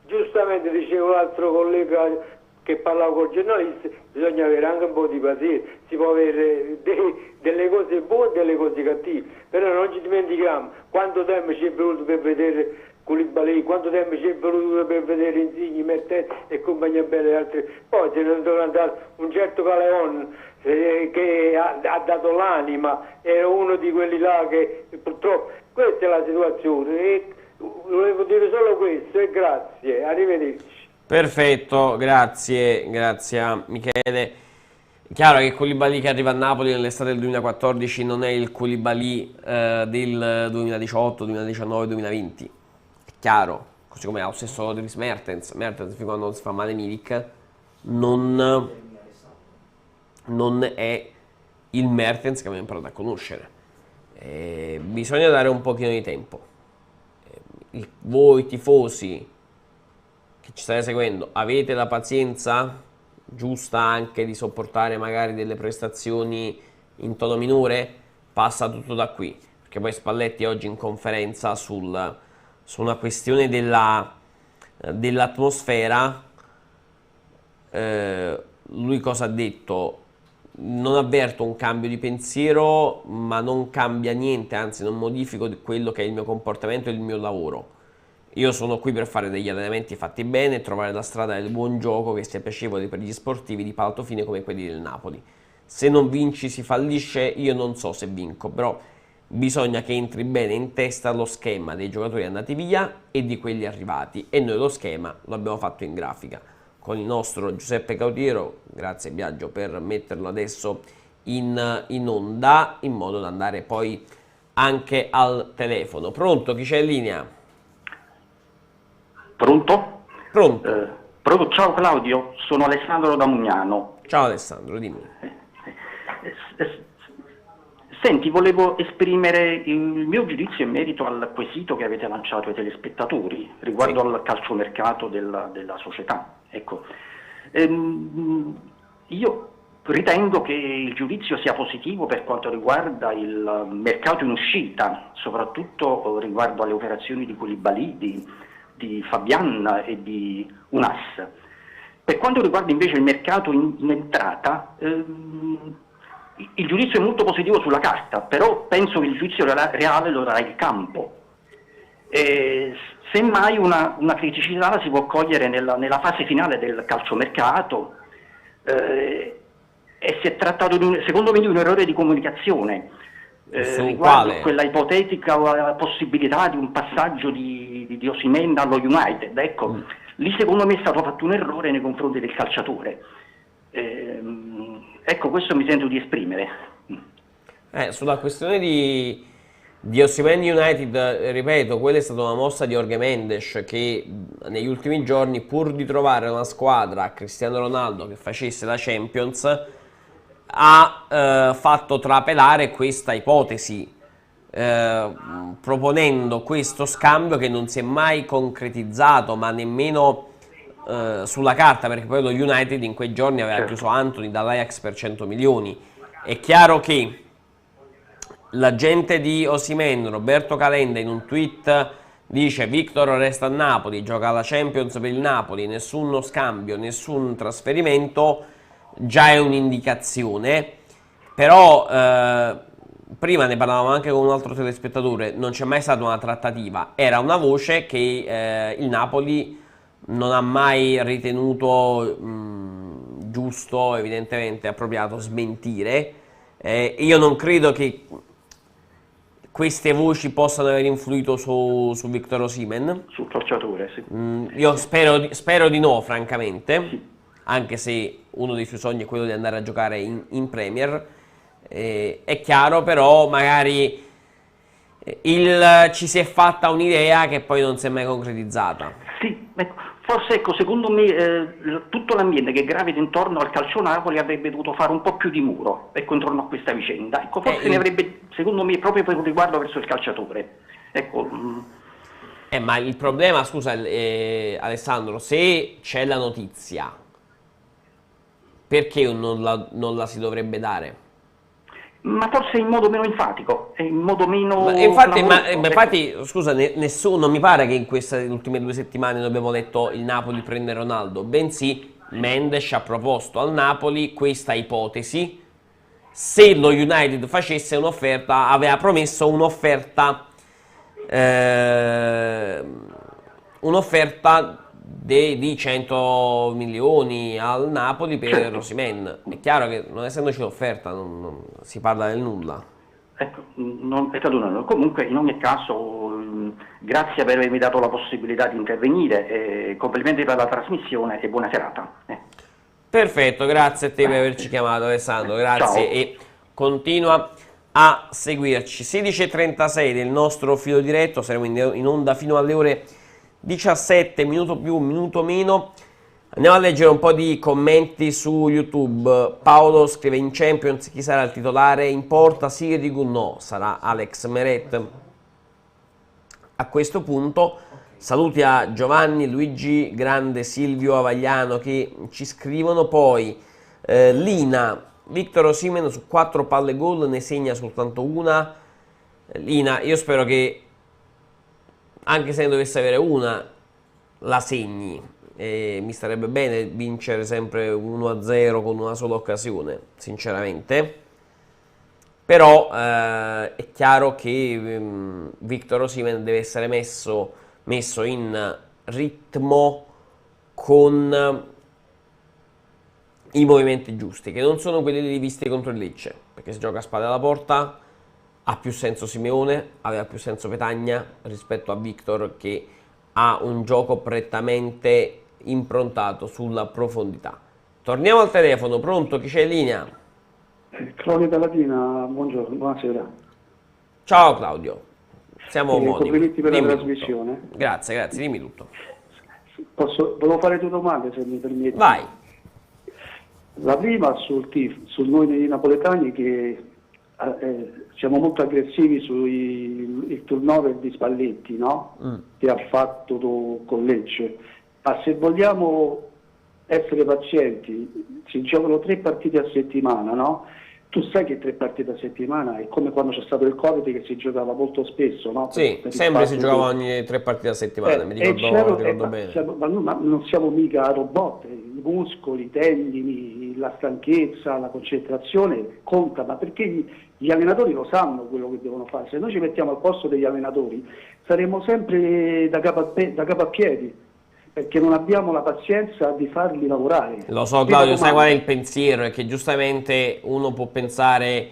Speaker 7: giustamente diceva l'altro collega che parlava col giornalista, bisogna avere anche un po' di pazienza, si può avere delle cose buone e delle cose cattive, però non ci dimentichiamo quanto tempo ci è voluto per vedere Koulibaly, quanto tempo ci è voluto per vedere Insigne, Mertens e compagnia bella e altri. Poi se ne doveva andare un certo Caleon che ha dato l'anima, era uno di quelli là che purtroppo, questa è la situazione e volevo dire solo questo e grazie, arrivederci.
Speaker 2: Perfetto, grazie a Michele. È chiaro che Koulibaly che arriva a Napoli nell'estate del 2014 non è il Koulibaly del 2018, 2019, 2020. È chiaro, così come ha lo stesso Dries Mertens. Mertens fin quando non si fa male Milik non è il Mertens che abbiamo imparato a conoscere. Bisogna dare un pochino di tempo. Voi tifosi che ci state seguendo, avete la pazienza giusta anche di sopportare magari delle prestazioni in tono minore? Passa tutto da qui, perché poi Spalletti oggi in conferenza su una questione dell'atmosfera, lui cosa ha detto? non avverto un cambio di pensiero, ma non cambia niente, anzi non modifico quello che è il mio comportamento e il mio lavoro. Io sono qui per fare degli allenamenti fatti bene e trovare la strada del buon gioco che sia piacevole per gli sportivi di palato fine come quelli del Napoli. Se non vinci si fallisce, io non so se vinco, però bisogna che entri bene in testa lo schema dei giocatori andati via e di quelli arrivati, e noi lo schema lo abbiamo fatto in grafica con il nostro Giuseppe Cautiero. Grazie Biagio per metterlo adesso in onda, in modo da andare poi anche al telefono. Pronto? Chi c'è in linea?
Speaker 8: Pronto?
Speaker 2: Pronto?
Speaker 8: Pronto, ciao Claudio, sono Alessandro da Mugnano.
Speaker 2: Ciao Alessandro, dimmi.
Speaker 8: Senti, volevo esprimere il mio giudizio in merito al quesito che avete lanciato ai telespettatori riguardo al calciomercato della società. Ecco, io ritengo che il giudizio sia positivo per quanto riguarda il mercato in uscita, soprattutto riguardo alle operazioni di Koulibaly, di Fabian e di Unas. Per quanto riguarda invece il mercato in entrata, il giudizio è molto positivo sulla carta, però penso che il giudizio reale lo darà il campo. Semmai una criticità la si può cogliere nella fase finale del calciomercato, e si è trattato secondo me di un errore di comunicazione riguardo quella ipotetica possibilità di un passaggio di Osimhen allo United. Ecco, lì secondo me è stato fatto un errore nei confronti del calciatore. Ecco, questo mi sento di esprimere.
Speaker 2: Sulla questione di Osimhen United, ripeto, quella è stata una mossa di Jorge Mendes, che negli ultimi giorni, pur di trovare una squadra a Cristiano Ronaldo che facesse la Champions, ha fatto trapelare questa ipotesi, proponendo questo scambio che non si è mai concretizzato, ma nemmeno sulla carta, perché poi lo United in quei giorni aveva chiuso Antony dall'Ajax per 100 milioni. È chiaro che l'agente di Osimhen, Roberto Calenda, in un tweet dice: Victor resta a Napoli, gioca alla Champions per il Napoli, nessuno scambio, nessun trasferimento, già è un'indicazione. Però prima ne parlavamo anche con un altro telespettatore, non c'è mai stata una trattativa, era una voce che il Napoli non ha mai ritenuto giusto, evidentemente appropriato, smentire. Io non credo che queste voci possano aver influito su Victor Osimhen.
Speaker 8: Sul calciatore, sì.
Speaker 2: Io spero di no, francamente,
Speaker 8: sì.
Speaker 2: Anche se uno dei suoi sogni è quello di andare a giocare in Premier. È chiaro, però magari ci si è fatta un'idea che poi non si è mai concretizzata.
Speaker 8: Sì, ecco. Forse, ecco, secondo me tutto l'ambiente che gravita intorno al calcio Napoli avrebbe dovuto fare un po' più di muro, ecco, intorno a questa vicenda. Ecco, forse ne avrebbe, secondo me, proprio per riguardo verso il calciatore. Ecco.
Speaker 2: Ma il problema, scusa Alessandro, se c'è la notizia, perché non la si dovrebbe dare?
Speaker 8: Ma forse in modo meno enfatico, in modo meno...
Speaker 2: Infatti, scusa, nessuno, non mi pare che in queste ultime 2 settimane noi abbiamo letto il Napoli prende Ronaldo, bensì Mendes ha proposto al Napoli questa ipotesi. Se lo United facesse un'offerta, aveva promesso un'offerta di 100 milioni al Napoli per Osimhen. È chiaro che non essendoci l'offerta non si parla del nulla.
Speaker 8: Ecco, non è stato nulla. Comunque, in ogni caso, grazie per avermi dato la possibilità di intervenire, complimenti per la trasmissione e buona serata.
Speaker 2: Perfetto, grazie a te per averci chiamato, Alessandro, grazie.
Speaker 8: Ciao.
Speaker 2: E continua a seguirci. 16:36 del nostro filo diretto, saremo in onda fino alle ore 17, minuto più, minuto meno. Andiamo a leggere un po' di commenti su YouTube. Paolo scrive: in Champions chi sarà il titolare? In porta Sirigu? No, sarà Alex Meret. A questo punto saluti a Giovanni, Luigi, Grande, Silvio, Avagliano che ci scrivono. Poi Lina: Victor Osimhen su 4 palle gol ne segna soltanto una. Lina, io spero che anche se ne dovesse avere una la segni. e mi starebbe bene vincere sempre 1-0 con una sola occasione, sinceramente. Però è chiaro che Victor Osimhen deve essere messo in ritmo con i movimenti giusti, che non sono quelli rivisti contro il Lecce, perché si gioca a spalle alla porta, ha più senso Simeone, aveva più senso Petagna rispetto a Victor, che ha un gioco prettamente improntato sulla profondità. Torniamo al telefono, pronto? Chi c'è in linea?
Speaker 9: Claudio Latina, buongiorno, buonasera.
Speaker 2: Ciao Claudio, siamo omonimi.
Speaker 9: Complimenti per la
Speaker 2: Dimmi
Speaker 9: trasmissione.
Speaker 2: tutto. Grazie, dimmi tutto.
Speaker 9: Volevo fare due domande, se mi permetti.
Speaker 2: Vai.
Speaker 9: La prima su noi napoletani, che siamo molto aggressivi sul turnover di Spalletti, no? Che ha fatto con Lecce. Ma se vogliamo essere pazienti, si giocano 3 partite a settimana, no? Tu sai che 3 partite a settimana è come quando c'è stato il Covid, che si giocava molto spesso, no?
Speaker 2: Sì, sempre si giocava ogni 3 partite a settimana, mi ricordo bene.
Speaker 9: Ma non siamo mica robot, i muscoli, i tendini, la stanchezza, la concentrazione conta, ma perché gli allenatori lo sanno quello che devono fare. Se noi ci mettiamo al posto degli allenatori saremo sempre da capo a piedi, perché non abbiamo la pazienza di farli lavorare.
Speaker 2: Lo so Claudio, sai qual è il pensiero? È che giustamente uno può pensare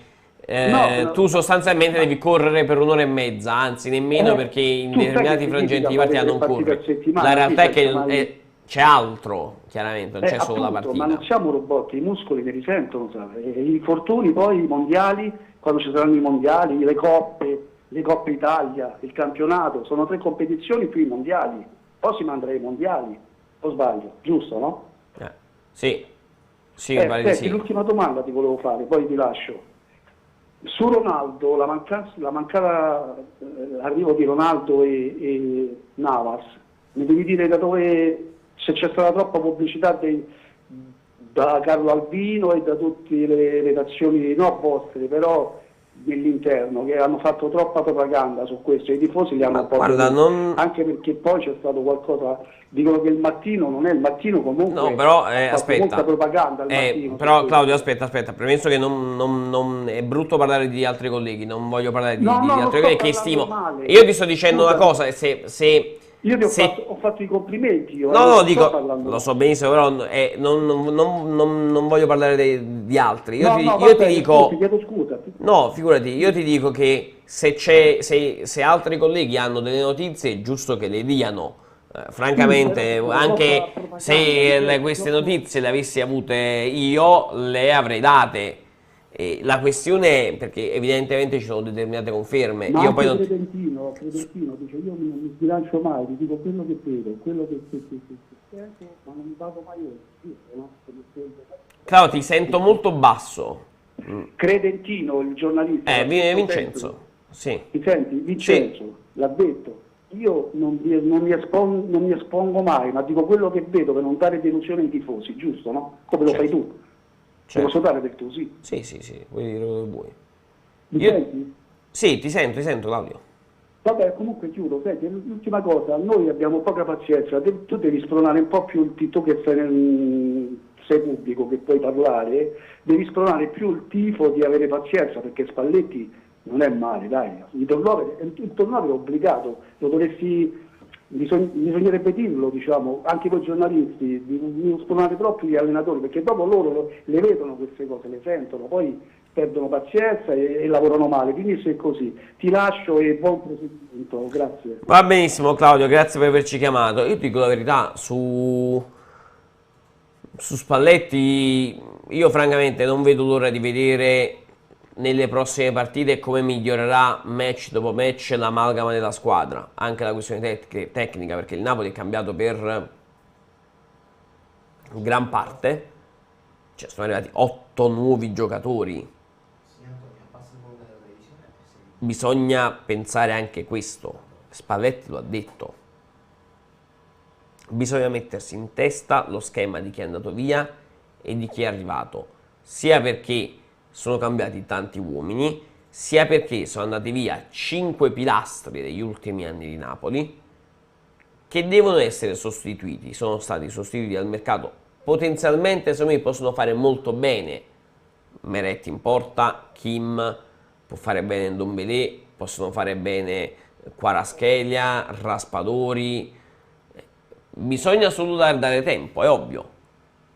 Speaker 2: tu sostanzialmente devi correre per 1 ora e mezza, anzi nemmeno, perché in determinati frangenti di partita non corri. La realtà è che c'è altro, chiaramente, non c'è solo la partita.
Speaker 9: Ma non siamo robot, i muscoli ne risentono, sai? Gli infortuni, poi i mondiali, quando ci saranno i mondiali, le coppe Italia, il campionato, sono 3 competizioni più i mondiali. Poi si mandrà ai mondiali, o sbaglio, giusto, no?
Speaker 2: Sì, mi pare di sì.
Speaker 9: L'ultima domanda ti volevo fare, poi ti lascio. Su Ronaldo, la mancata arrivo di Ronaldo e Navas, mi devi dire da dove, se c'è stata troppa pubblicità da Carlo Albino e da tutte le redazioni, no vostre, però dell'interno, che hanno fatto troppa propaganda su questo, i tifosi li hanno anche perché poi c'è stato qualcosa, dicono che il mattino non è il mattino, comunque
Speaker 2: no, però
Speaker 9: aspetta, molta propaganda al mattino,
Speaker 2: però Claudio aspetta, premesso che non è brutto parlare di altri colleghi, non voglio parlare di altri colleghi che stimo male. Io ti sto dicendo una cosa,
Speaker 9: io ho fatto i complimenti.
Speaker 2: Dico, lo so benissimo, però non voglio parlare di altri. Io ti dico,
Speaker 9: ti chiedo scusa.
Speaker 2: No, figurati, io ti dico che se altri colleghi hanno delle notizie è giusto che le diano. Francamente, anche se queste notizie le avessi avute io, le avrei date. E la questione è perché evidentemente ci sono determinate conferme.
Speaker 9: Ma
Speaker 2: io poi non...
Speaker 9: Credentino dice: io non mi sbilancio mai, ti dico quello che vedo, quello che sento, ma non mi vado mai oltre, no?
Speaker 2: Claudio, ti sento molto basso.
Speaker 9: Credentino, il giornalista.
Speaker 2: Vincenzo. Sì.
Speaker 9: Mi senti? Vincenzo, sì. L'ha detto. Io non mi espongo mai, ma dico quello che vedo per non dare delusione ai tifosi, giusto, no? Come lo fai tu. Certo. Posso dare del tuo sì?
Speaker 2: Sì, vuoi dire quello che vuoi.
Speaker 9: Mi senti?
Speaker 2: Sì, ti sento Claudio.
Speaker 9: Vabbè, comunque chiudo. Senti, l'ultima cosa, noi abbiamo poca pazienza, tu devi spronare un po' più tu che sei pubblico, che puoi parlare, devi spronare più il tifo di avere pazienza, perché Spalletti non è male, dai. Il turnover è obbligato, lo dovresti... Bisognerebbe dirlo, diciamo, anche voi giornalisti, di non spronare troppo gli allenatori, perché dopo loro le vedono queste cose, le sentono, poi perdono pazienza e lavorano male. Quindi se è così, ti lascio e buon proseguimento, grazie.
Speaker 2: Va benissimo Claudio, grazie per averci chiamato. Io ti dico la verità, su Spalletti io francamente non vedo l'ora di vedere nelle prossime partite come migliorerà match dopo match l'amalgama della squadra, anche la questione tecnica, perché il Napoli è cambiato per gran parte, cioè sono arrivati 8 nuovi giocatori. Bisogna pensare anche questo, Spalletti lo ha detto, bisogna mettersi in testa lo schema di chi è andato via e di chi è arrivato, sia perché sono cambiati tanti uomini, sia perché sono andati via 5 pilastri degli ultimi anni di Napoli, che devono essere sostituiti, sono stati sostituiti al mercato, potenzialmente secondo me possono fare molto bene. Meret in porta, Kim può fare bene Ndombele, possono fare bene Kvaratskhelia, Raspadori. Bisogna solo dare tempo, è ovvio.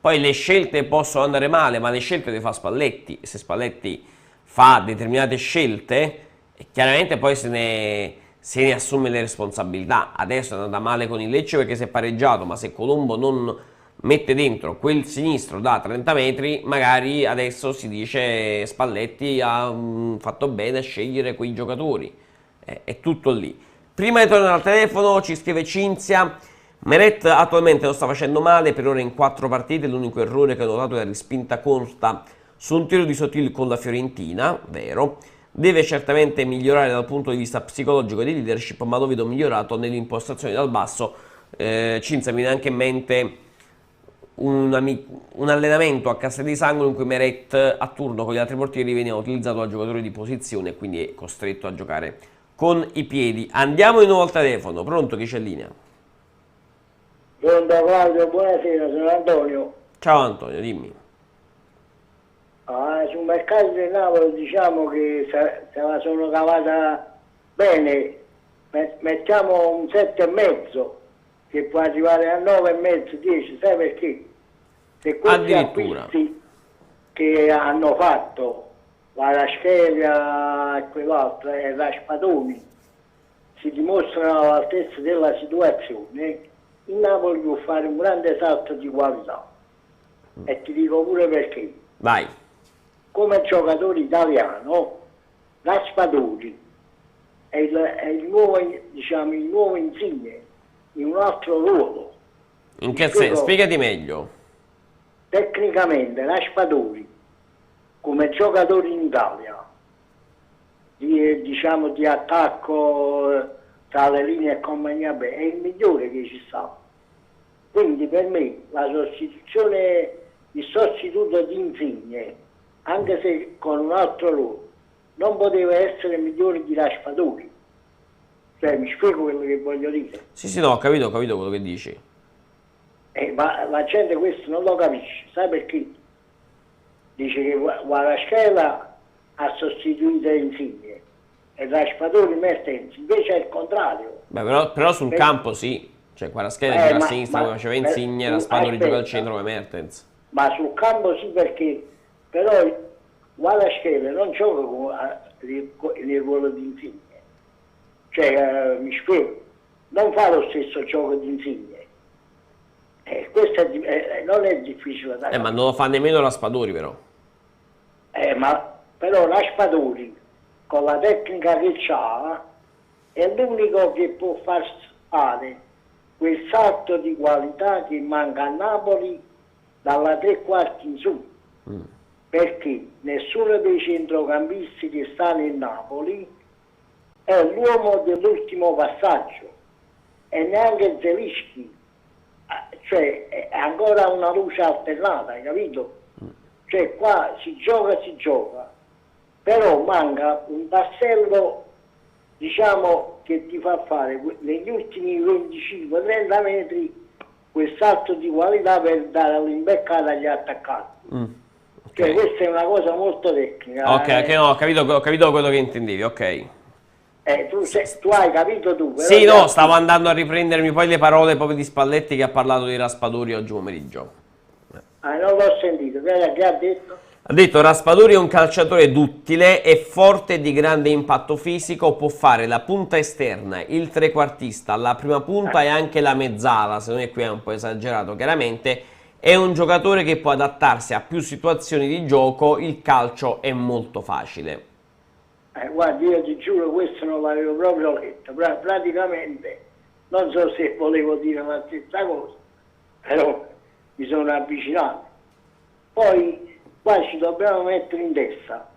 Speaker 2: Poi le scelte possono andare male, ma le scelte le fa Spalletti, e se Spalletti fa determinate scelte, chiaramente poi se ne assume le responsabilità. Adesso è andata male con il Lecce perché si è pareggiato, ma se Colombo non mette dentro quel sinistro da 30 metri, magari adesso si dice Spalletti ha fatto bene a scegliere quei giocatori. È tutto lì. Prima di tornare al telefono ci scrive Cinzia: Meret attualmente non sta facendo male, per ora in 4 partite, l'unico errore che ho notato è la respinta corta su un tiro di Sotil con la Fiorentina, vero. Deve certamente migliorare dal punto di vista psicologico e di leadership, ma lo vedo migliorato nell'impostazione dal basso. Cinzia, mi viene anche in mente un allenamento a Castel di Sangro in cui Meret a turno con gli altri portieri veniva utilizzato da giocatore di posizione e quindi è costretto a giocare con i piedi. Andiamo di nuovo al telefono. Pronto, chi c'è in linea?
Speaker 10: Pronto Claudio, buonasera, sono Antonio.
Speaker 2: Ciao Antonio, dimmi.
Speaker 10: Sul mercato del Napoli diciamo che se la sono cavata bene, mettiamo un 7,5 che può arrivare a 9,5, 10, sai perché? Se questi acquisti che hanno fatto Kvaratskhelia e quell'altro e Raspadori si dimostrano all'altezza della situazione, il Napoli può fare un grande salto di qualità. E ti dico pure perché.
Speaker 2: Vai.
Speaker 10: Come giocatore italiano, Raspadori è il nuovo, diciamo, il nuovo Insigne in un altro ruolo.
Speaker 2: In che senso? Spiegati meglio.
Speaker 10: Tecnicamente Raspadori come giocatore in Italia diciamo di attacco tra le linee e compagnia è il migliore che ci sta. Quindi per me la sostituzione, il sostituto di Insigne, anche se con un altro ruolo, non poteva essere migliore di Raspadori. Cioè, mi spiego quello che voglio dire.
Speaker 2: Sì, no, ho capito quello che dici.
Speaker 10: Ma la gente questo non lo capisce, sai perché? Dice che Kvaratskhelia ha sostituito Insigne e Raspadori Mertens, invece è il contrario.
Speaker 2: Beh, però sul campo sì, cioè Kvaratskhelia gioca a sinistra come faceva Insigne, Raspadori gioca al centro come Mertens.
Speaker 10: Ma sul campo sì, perché però Kvaratskhelia non gioca nel ruolo di Insigne, cioè mi spiego, non fa lo stesso gioco di Insigne. Questo non è difficile da
Speaker 2: ma non lo fa nemmeno Raspadori però.
Speaker 10: Però Raspadori con la tecnica che ha è l'unico che può far fare quel salto di qualità che manca a Napoli dalla 3/4 in su, perché nessuno dei centrocampisti che sta nel Napoli è l'uomo dell'ultimo passaggio e neanche Zelischi, cioè è ancora una luce alternata, hai capito? Cioè qua si gioca, però manca un tassello, diciamo, che ti fa fare negli ultimi 25-30 metri quel salto di qualità per dare all'imbeccata agli attaccanti. Cioè questa è una cosa molto tecnica.
Speaker 2: Ok, no, ho capito quello che intendevi, ok.
Speaker 10: Tu hai capito tu?
Speaker 2: Sì, no, stavo andando a riprendermi poi le parole proprio di Spalletti che ha parlato di Raspadori oggi pomeriggio.
Speaker 10: Non l'ho sentito, che ha detto?
Speaker 2: Ha detto Raspadori è un calciatore duttile, è forte e di grande impatto fisico, può fare la punta esterna, il trequartista, la prima punta e anche la mezzala, secondo me qui è un po' esagerato chiaramente, è un giocatore che può adattarsi a più situazioni di gioco, il calcio è molto facile.
Speaker 10: Guardi, io ti giuro, questo non l'avevo proprio letto, praticamente non so se volevo dire la stessa cosa, però mi sono avvicinato. Poi qua ci dobbiamo mettere in testa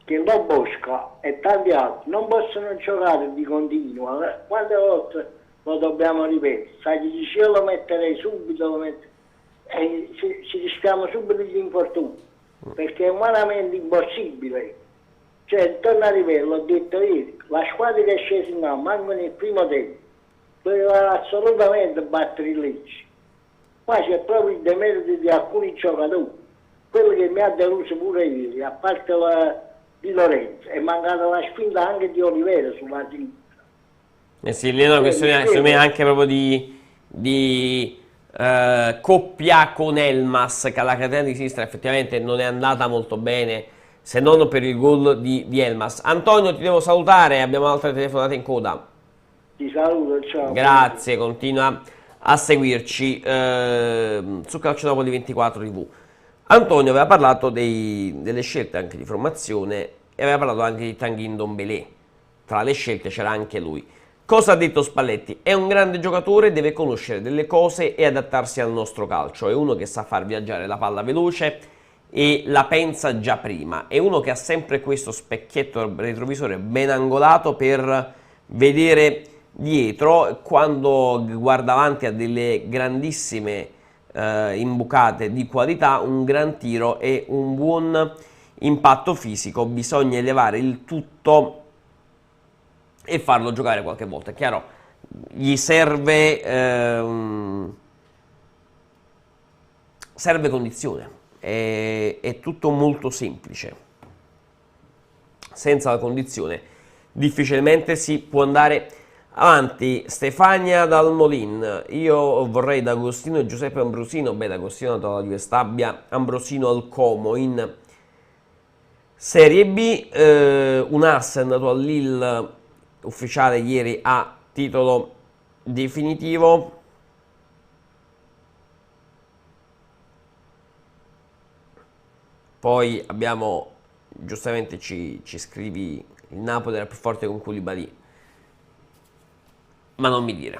Speaker 10: che Don Bosca e tanti altri non possono giocare di continuo. Quante volte lo dobbiamo ripetere? Sai, gli dice io lo metterei subito, e ci rischiamo subito gli infortuni, perché è umanamente impossibile. Cioè, torna a ripetere, l'ho detto ieri, la squadra che è scesa in campo, anche nel primo tempo, doveva assolutamente battere il Lecce. Qua c'è proprio il demerito di alcuni giocatori, quello che mi ha deluso pure ieri, a parte di Lorenzo, è mancata la spinta anche di Olivera sulla sinistra.
Speaker 2: Sì, lì è una questione secondo me anche proprio di coppia con Elmas, che alla catena di sinistra effettivamente non è andata molto bene, se non per il gol di Elmas. Antonio, ti devo salutare, abbiamo altre telefonate in coda.
Speaker 10: Ti saluto, ciao.
Speaker 2: Grazie, continua a seguirci su Calcio Napoli 24 TV. Antonio aveva parlato delle scelte anche di formazione e aveva parlato anche di Tanguy Ndombele. Tra le scelte c'era anche lui. Cosa ha detto Spalletti? È un grande giocatore, deve conoscere delle cose e adattarsi al nostro calcio. È uno che sa far viaggiare la palla veloce e la pensa già prima. È uno che ha sempre questo specchietto retrovisore ben angolato per vedere dietro. Quando guarda avanti ha delle grandissime imbucate di qualità, un gran tiro e un buon impatto fisico. Bisogna elevare il tutto e farlo giocare qualche volta. È chiaro, gli serve condizione, è tutto molto semplice. Senza la condizione difficilmente si può andare avanti. Stefania dal Molin: io vorrei D'Agostino e Giuseppe Ambrosino. Beh, D'Agostino dalla Juve Stabia, Ambrosino al Como in Serie B. Un ass è andato al Lille ufficiale ieri a titolo definitivo. Poi abbiamo, giustamente ci scrivi, il Napoli era più forte con Koulibaly, ma non mi dire.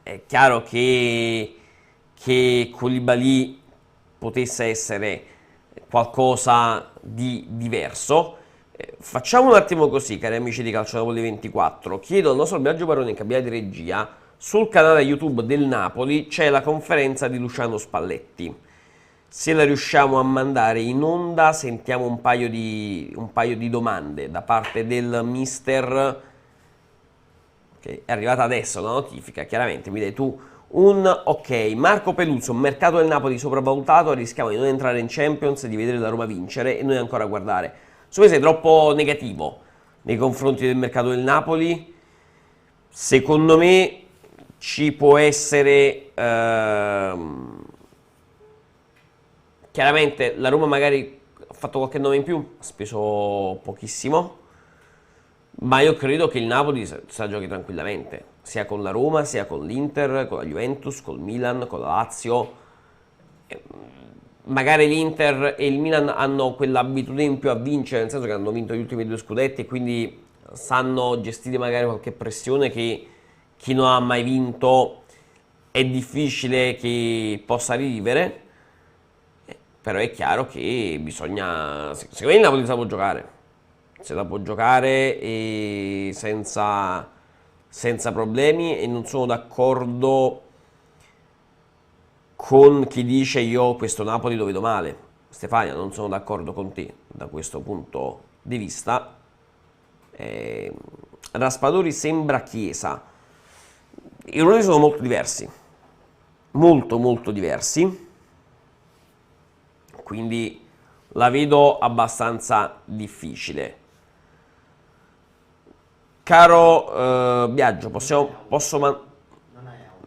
Speaker 2: È chiaro che Koulibaly potesse essere qualcosa di diverso. Facciamo un attimo così, cari amici di Calcio Napoli 24. Chiedo al nostro Biagio Baroni in cabina di regia, sul canale YouTube del Napoli c'è la conferenza di Luciano Spalletti. Se la riusciamo a mandare in onda, sentiamo un paio di domande da parte del mister, che è arrivata adesso la notifica. Chiaramente mi dai tu un ok. Marco Peluzzo: mercato del Napoli sopravvalutato, rischiamo di non entrare in Champions e di vedere la Roma vincere e noi ancora a guardare. Se sei troppo negativo nei confronti del mercato del Napoli, secondo me ci può essere chiaramente la Roma magari ha fatto qualche nome in più, ha speso pochissimo, ma io credo che il Napoli se la giochi tranquillamente, sia con la Roma, sia con l'Inter, con la Juventus, col Milan, con la Lazio. Magari l'Inter e il Milan hanno quell'abitudine in più a vincere, nel senso che hanno vinto gli ultimi 2 scudetti e quindi sanno gestire magari qualche pressione che chi non ha mai vinto è difficile che possa rivivere. Però è chiaro che bisogna, secondo me il Napoli se la può giocare e senza problemi, e non sono d'accordo con chi dice io questo Napoli lo vedo male. Stefania, non sono d'accordo con te da questo punto di vista. Raspadori sembra Chiesa. I ruoli sono molto diversi, molto diversi, quindi la vedo abbastanza difficile. Caro Biagio,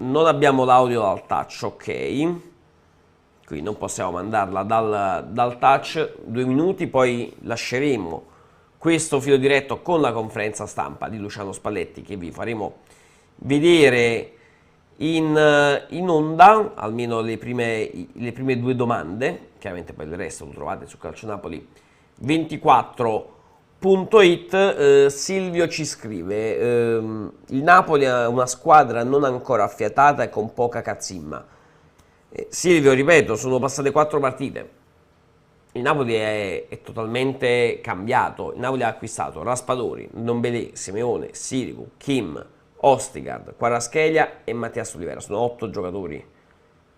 Speaker 2: non abbiamo l'audio dal touch, ok, quindi non possiamo mandarla dal touch. 2 minuti, poi lasceremo questo filo diretto con la conferenza stampa di Luciano Spalletti, che vi faremo vedere in onda, almeno le prime 2 domande. Chiaramente poi il resto lo trovate su calcionapoli24.it. Silvio ci scrive: il Napoli ha una squadra non ancora affiatata e con poca cazzimma. Silvio, ripeto, sono passate 4 partite, il Napoli è totalmente cambiato. Il Napoli ha acquistato Raspadori, Ndombele, Simeone, Sirigu, Kim, Ostigard, Kvaratskhelia e Mattias Olivera. Sono 8 giocatori,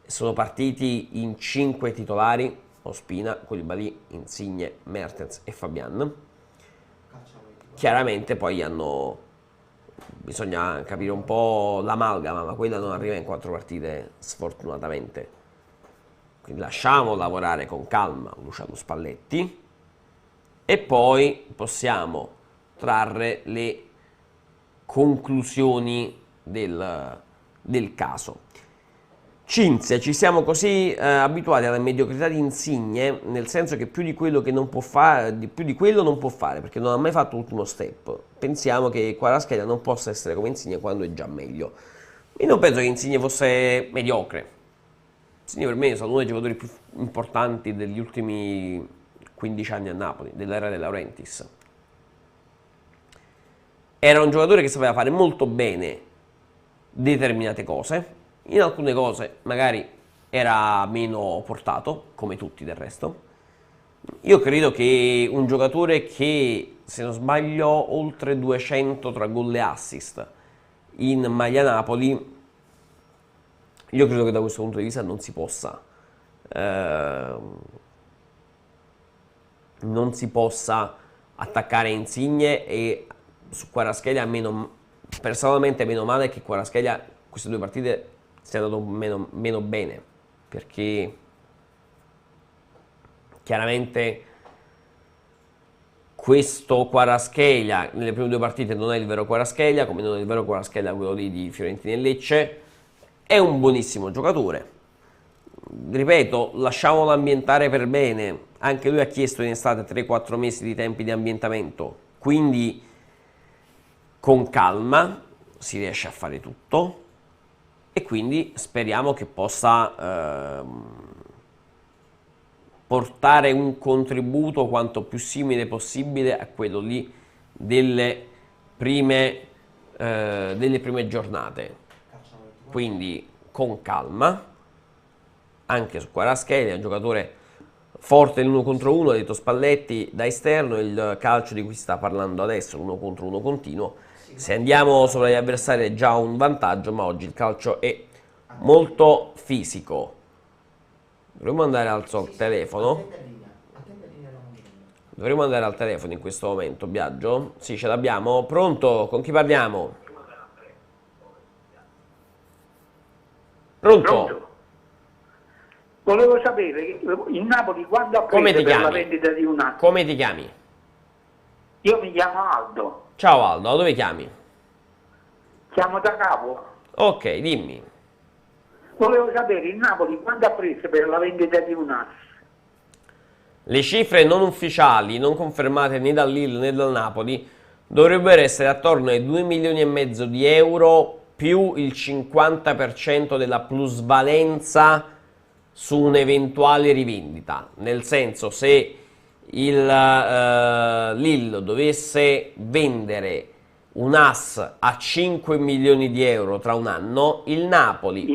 Speaker 2: sono partiti in 5 titolari: Ospina, Koulibaly, Insigne, Mertens e Fabian. Chiaramente poi hanno bisogna capire un po' l'amalgama, ma quella non arriva in 4 partite sfortunatamente. Quindi lasciamo lavorare con calma Luciano Spalletti e poi possiamo trarre le conclusioni del caso. Cinzia, ci siamo così abituati alla mediocrità di Insigne, nel senso che più di quello che non può fare, più di quello non può fare, perché non ha mai fatto l'ultimo step. Pensiamo che Kvaratskhelia non possa essere come Insigne quando è già meglio. Io non penso che Insigne fosse mediocre. Insigne per me è stato uno dei giocatori più importanti degli ultimi 15 anni a Napoli, dell'era De Laurentiis. Era un giocatore che sapeva fare molto bene determinate cose. In alcune cose magari era meno portato, come tutti del resto. Io credo che un giocatore che, se non sbaglio, oltre 200 tra gol e assist in maglia Napoli, io credo che da questo punto di vista non si possa attaccare Insigne, e su Kvaratskhelia personalmente meno male che Kvaratskhelia queste 2 partite sia andato meno bene, perché chiaramente questo Kvaratskhelia nelle prime 2 partite non è il vero Kvaratskhelia, come non è il vero Kvaratskhelia quello di Fiorentina e Lecce. È un buonissimo giocatore, ripeto, lasciamolo ambientare per bene. Anche lui ha chiesto in estate 3-4 mesi di tempi di ambientamento, quindi con calma si riesce a fare tutto, e quindi speriamo che possa portare un contributo quanto più simile possibile a quello lì delle prime giornate. Quindi con calma, anche su Kvaratskhelia, un giocatore forte nell'1 contro 1, ha detto Spalletti, da esterno. Il calcio di cui si sta parlando adesso, l'1 contro 1 continuo. Se andiamo sopra gli avversari è già un vantaggio, ma oggi il calcio è molto fisico. Dovremmo andare al telefono. Dovremmo andare al telefono in questo momento, Biagio? Sì, ce l'abbiamo. Pronto? Con chi parliamo? Pronto?
Speaker 5: Volevo sapere, il Napoli quando ha preso per la vendita di un anno?
Speaker 2: Come ti chiami?
Speaker 5: Io mi chiamo Aldo.
Speaker 2: Ciao Aldo, da dove chiami?
Speaker 5: Chiamo da Capo.
Speaker 2: Ok, dimmi.
Speaker 5: Volevo sapere, il Napoli quando ha preso per la vendita di un anno?
Speaker 2: Le cifre non ufficiali, non confermate né dal Lille né dal Napoli, dovrebbero essere attorno ai 2,5 milioni di euro più il 50% della plusvalenza su un'eventuale rivendita. Nel senso, se il Lille dovesse vendere un as a 5 milioni di euro tra un anno, il Napoli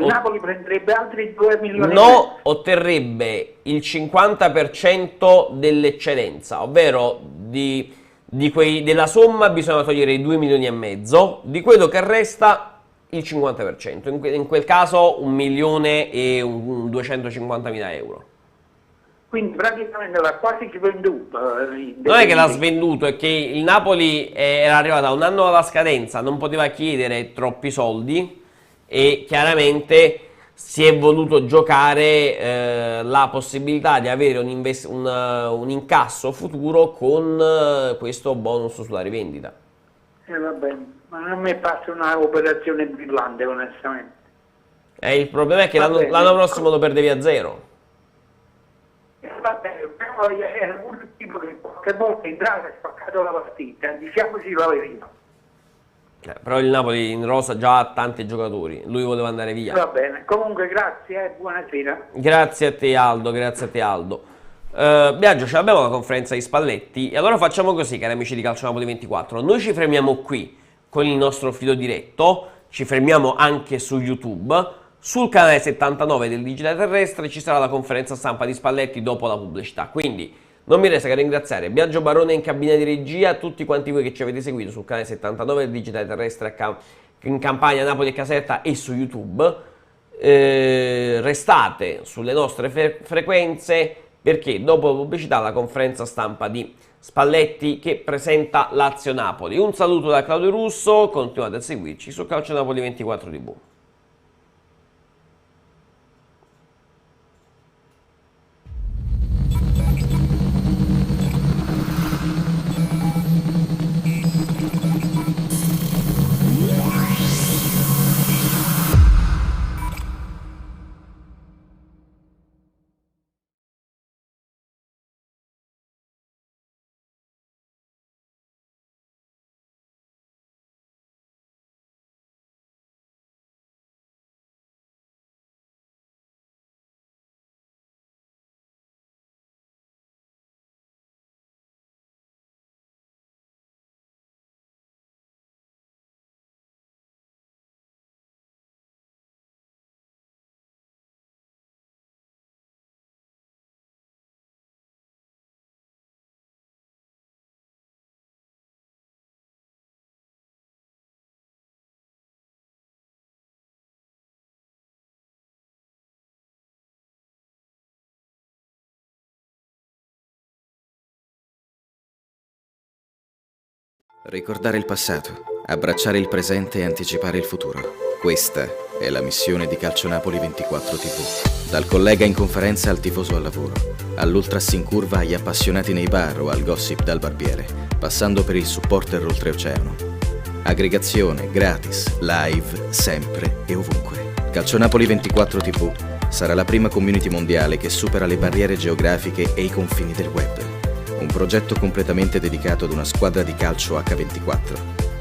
Speaker 5: prenderebbe altri 2 milioni.
Speaker 2: No, otterrebbe il 50% dell'eccedenza, ovvero della somma bisogna togliere i 2 milioni e mezzo, di quello che resta il 50%, in quel caso 1 milione e 250.000 euro.
Speaker 5: Quindi praticamente l'ha quasi venduto.
Speaker 2: Non è che l'ha svenduto, è che il Napoli era arrivato a un anno alla scadenza, non poteva chiedere troppi soldi e chiaramente si è voluto giocare la possibilità di avere un incasso futuro con questo bonus sulla rivendita.
Speaker 5: Va bene, ma non mi passa una operazione brillante, onestamente.
Speaker 2: Il problema è che l'anno prossimo lo perdevi a 0.
Speaker 5: Va bene, però era un tipo che qualche volta entrava e ha spaccato la partita, diciamoci la verità.
Speaker 2: Però il Napoli in rosa già ha tanti giocatori, lui voleva andare via.
Speaker 5: Va bene, comunque grazie e buonasera.
Speaker 2: Grazie a te Aldo, grazie a te Aldo. Biagio, ce l'abbiamo la conferenza di Spalletti e allora facciamo così, cari amici di Calcio Napoli 24, noi ci fermiamo qui con il nostro filo diretto, ci fermiamo anche su YouTube. Sul canale 79 del Digitale Terrestre ci sarà la conferenza stampa di Spalletti dopo la pubblicità, quindi non mi resta che ringraziare Biagio Barone in cabina di regia, tutti quanti voi che ci avete seguito sul canale 79 del Digitale Terrestre in Campania, Napoli e Caserta e su YouTube. Restate sulle nostre frequenze perché dopo la pubblicità la conferenza stampa di Spalletti che presenta Lazio-Napoli. Un saluto da Claudio Russo, continuate a seguirci su Calcionapoli 24 TV.
Speaker 1: Ricordare il passato, abbracciare il presente e anticipare il futuro. Questa è la missione di Calcionapoli 24 TV. Dal collega in conferenza al tifoso al lavoro, all'ultras in curva agli appassionati nei bar o al gossip dal barbiere, passando per il supporter oltreoceano. Aggregazione, gratis, live, sempre e ovunque. Calcionapoli 24 TV sarà la prima community mondiale che supera le barriere geografiche e i confini del web. Un progetto completamente dedicato ad una squadra di calcio H24,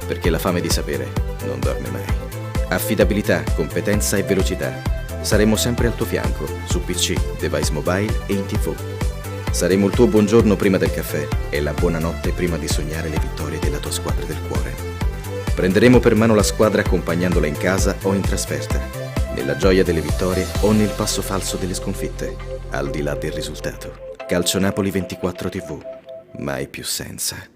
Speaker 1: perché la fame di sapere non dorme mai. Affidabilità, competenza e velocità. Saremo sempre al tuo fianco, su PC, device mobile e in TV. Saremo il tuo buongiorno prima del caffè e la buonanotte prima di sognare le vittorie della tua squadra del cuore. Prenderemo per mano la squadra accompagnandola in casa o in trasferta, nella gioia delle vittorie o nel passo falso delle sconfitte, al di là del risultato. Calcionapoli 24 TV, mai più senza.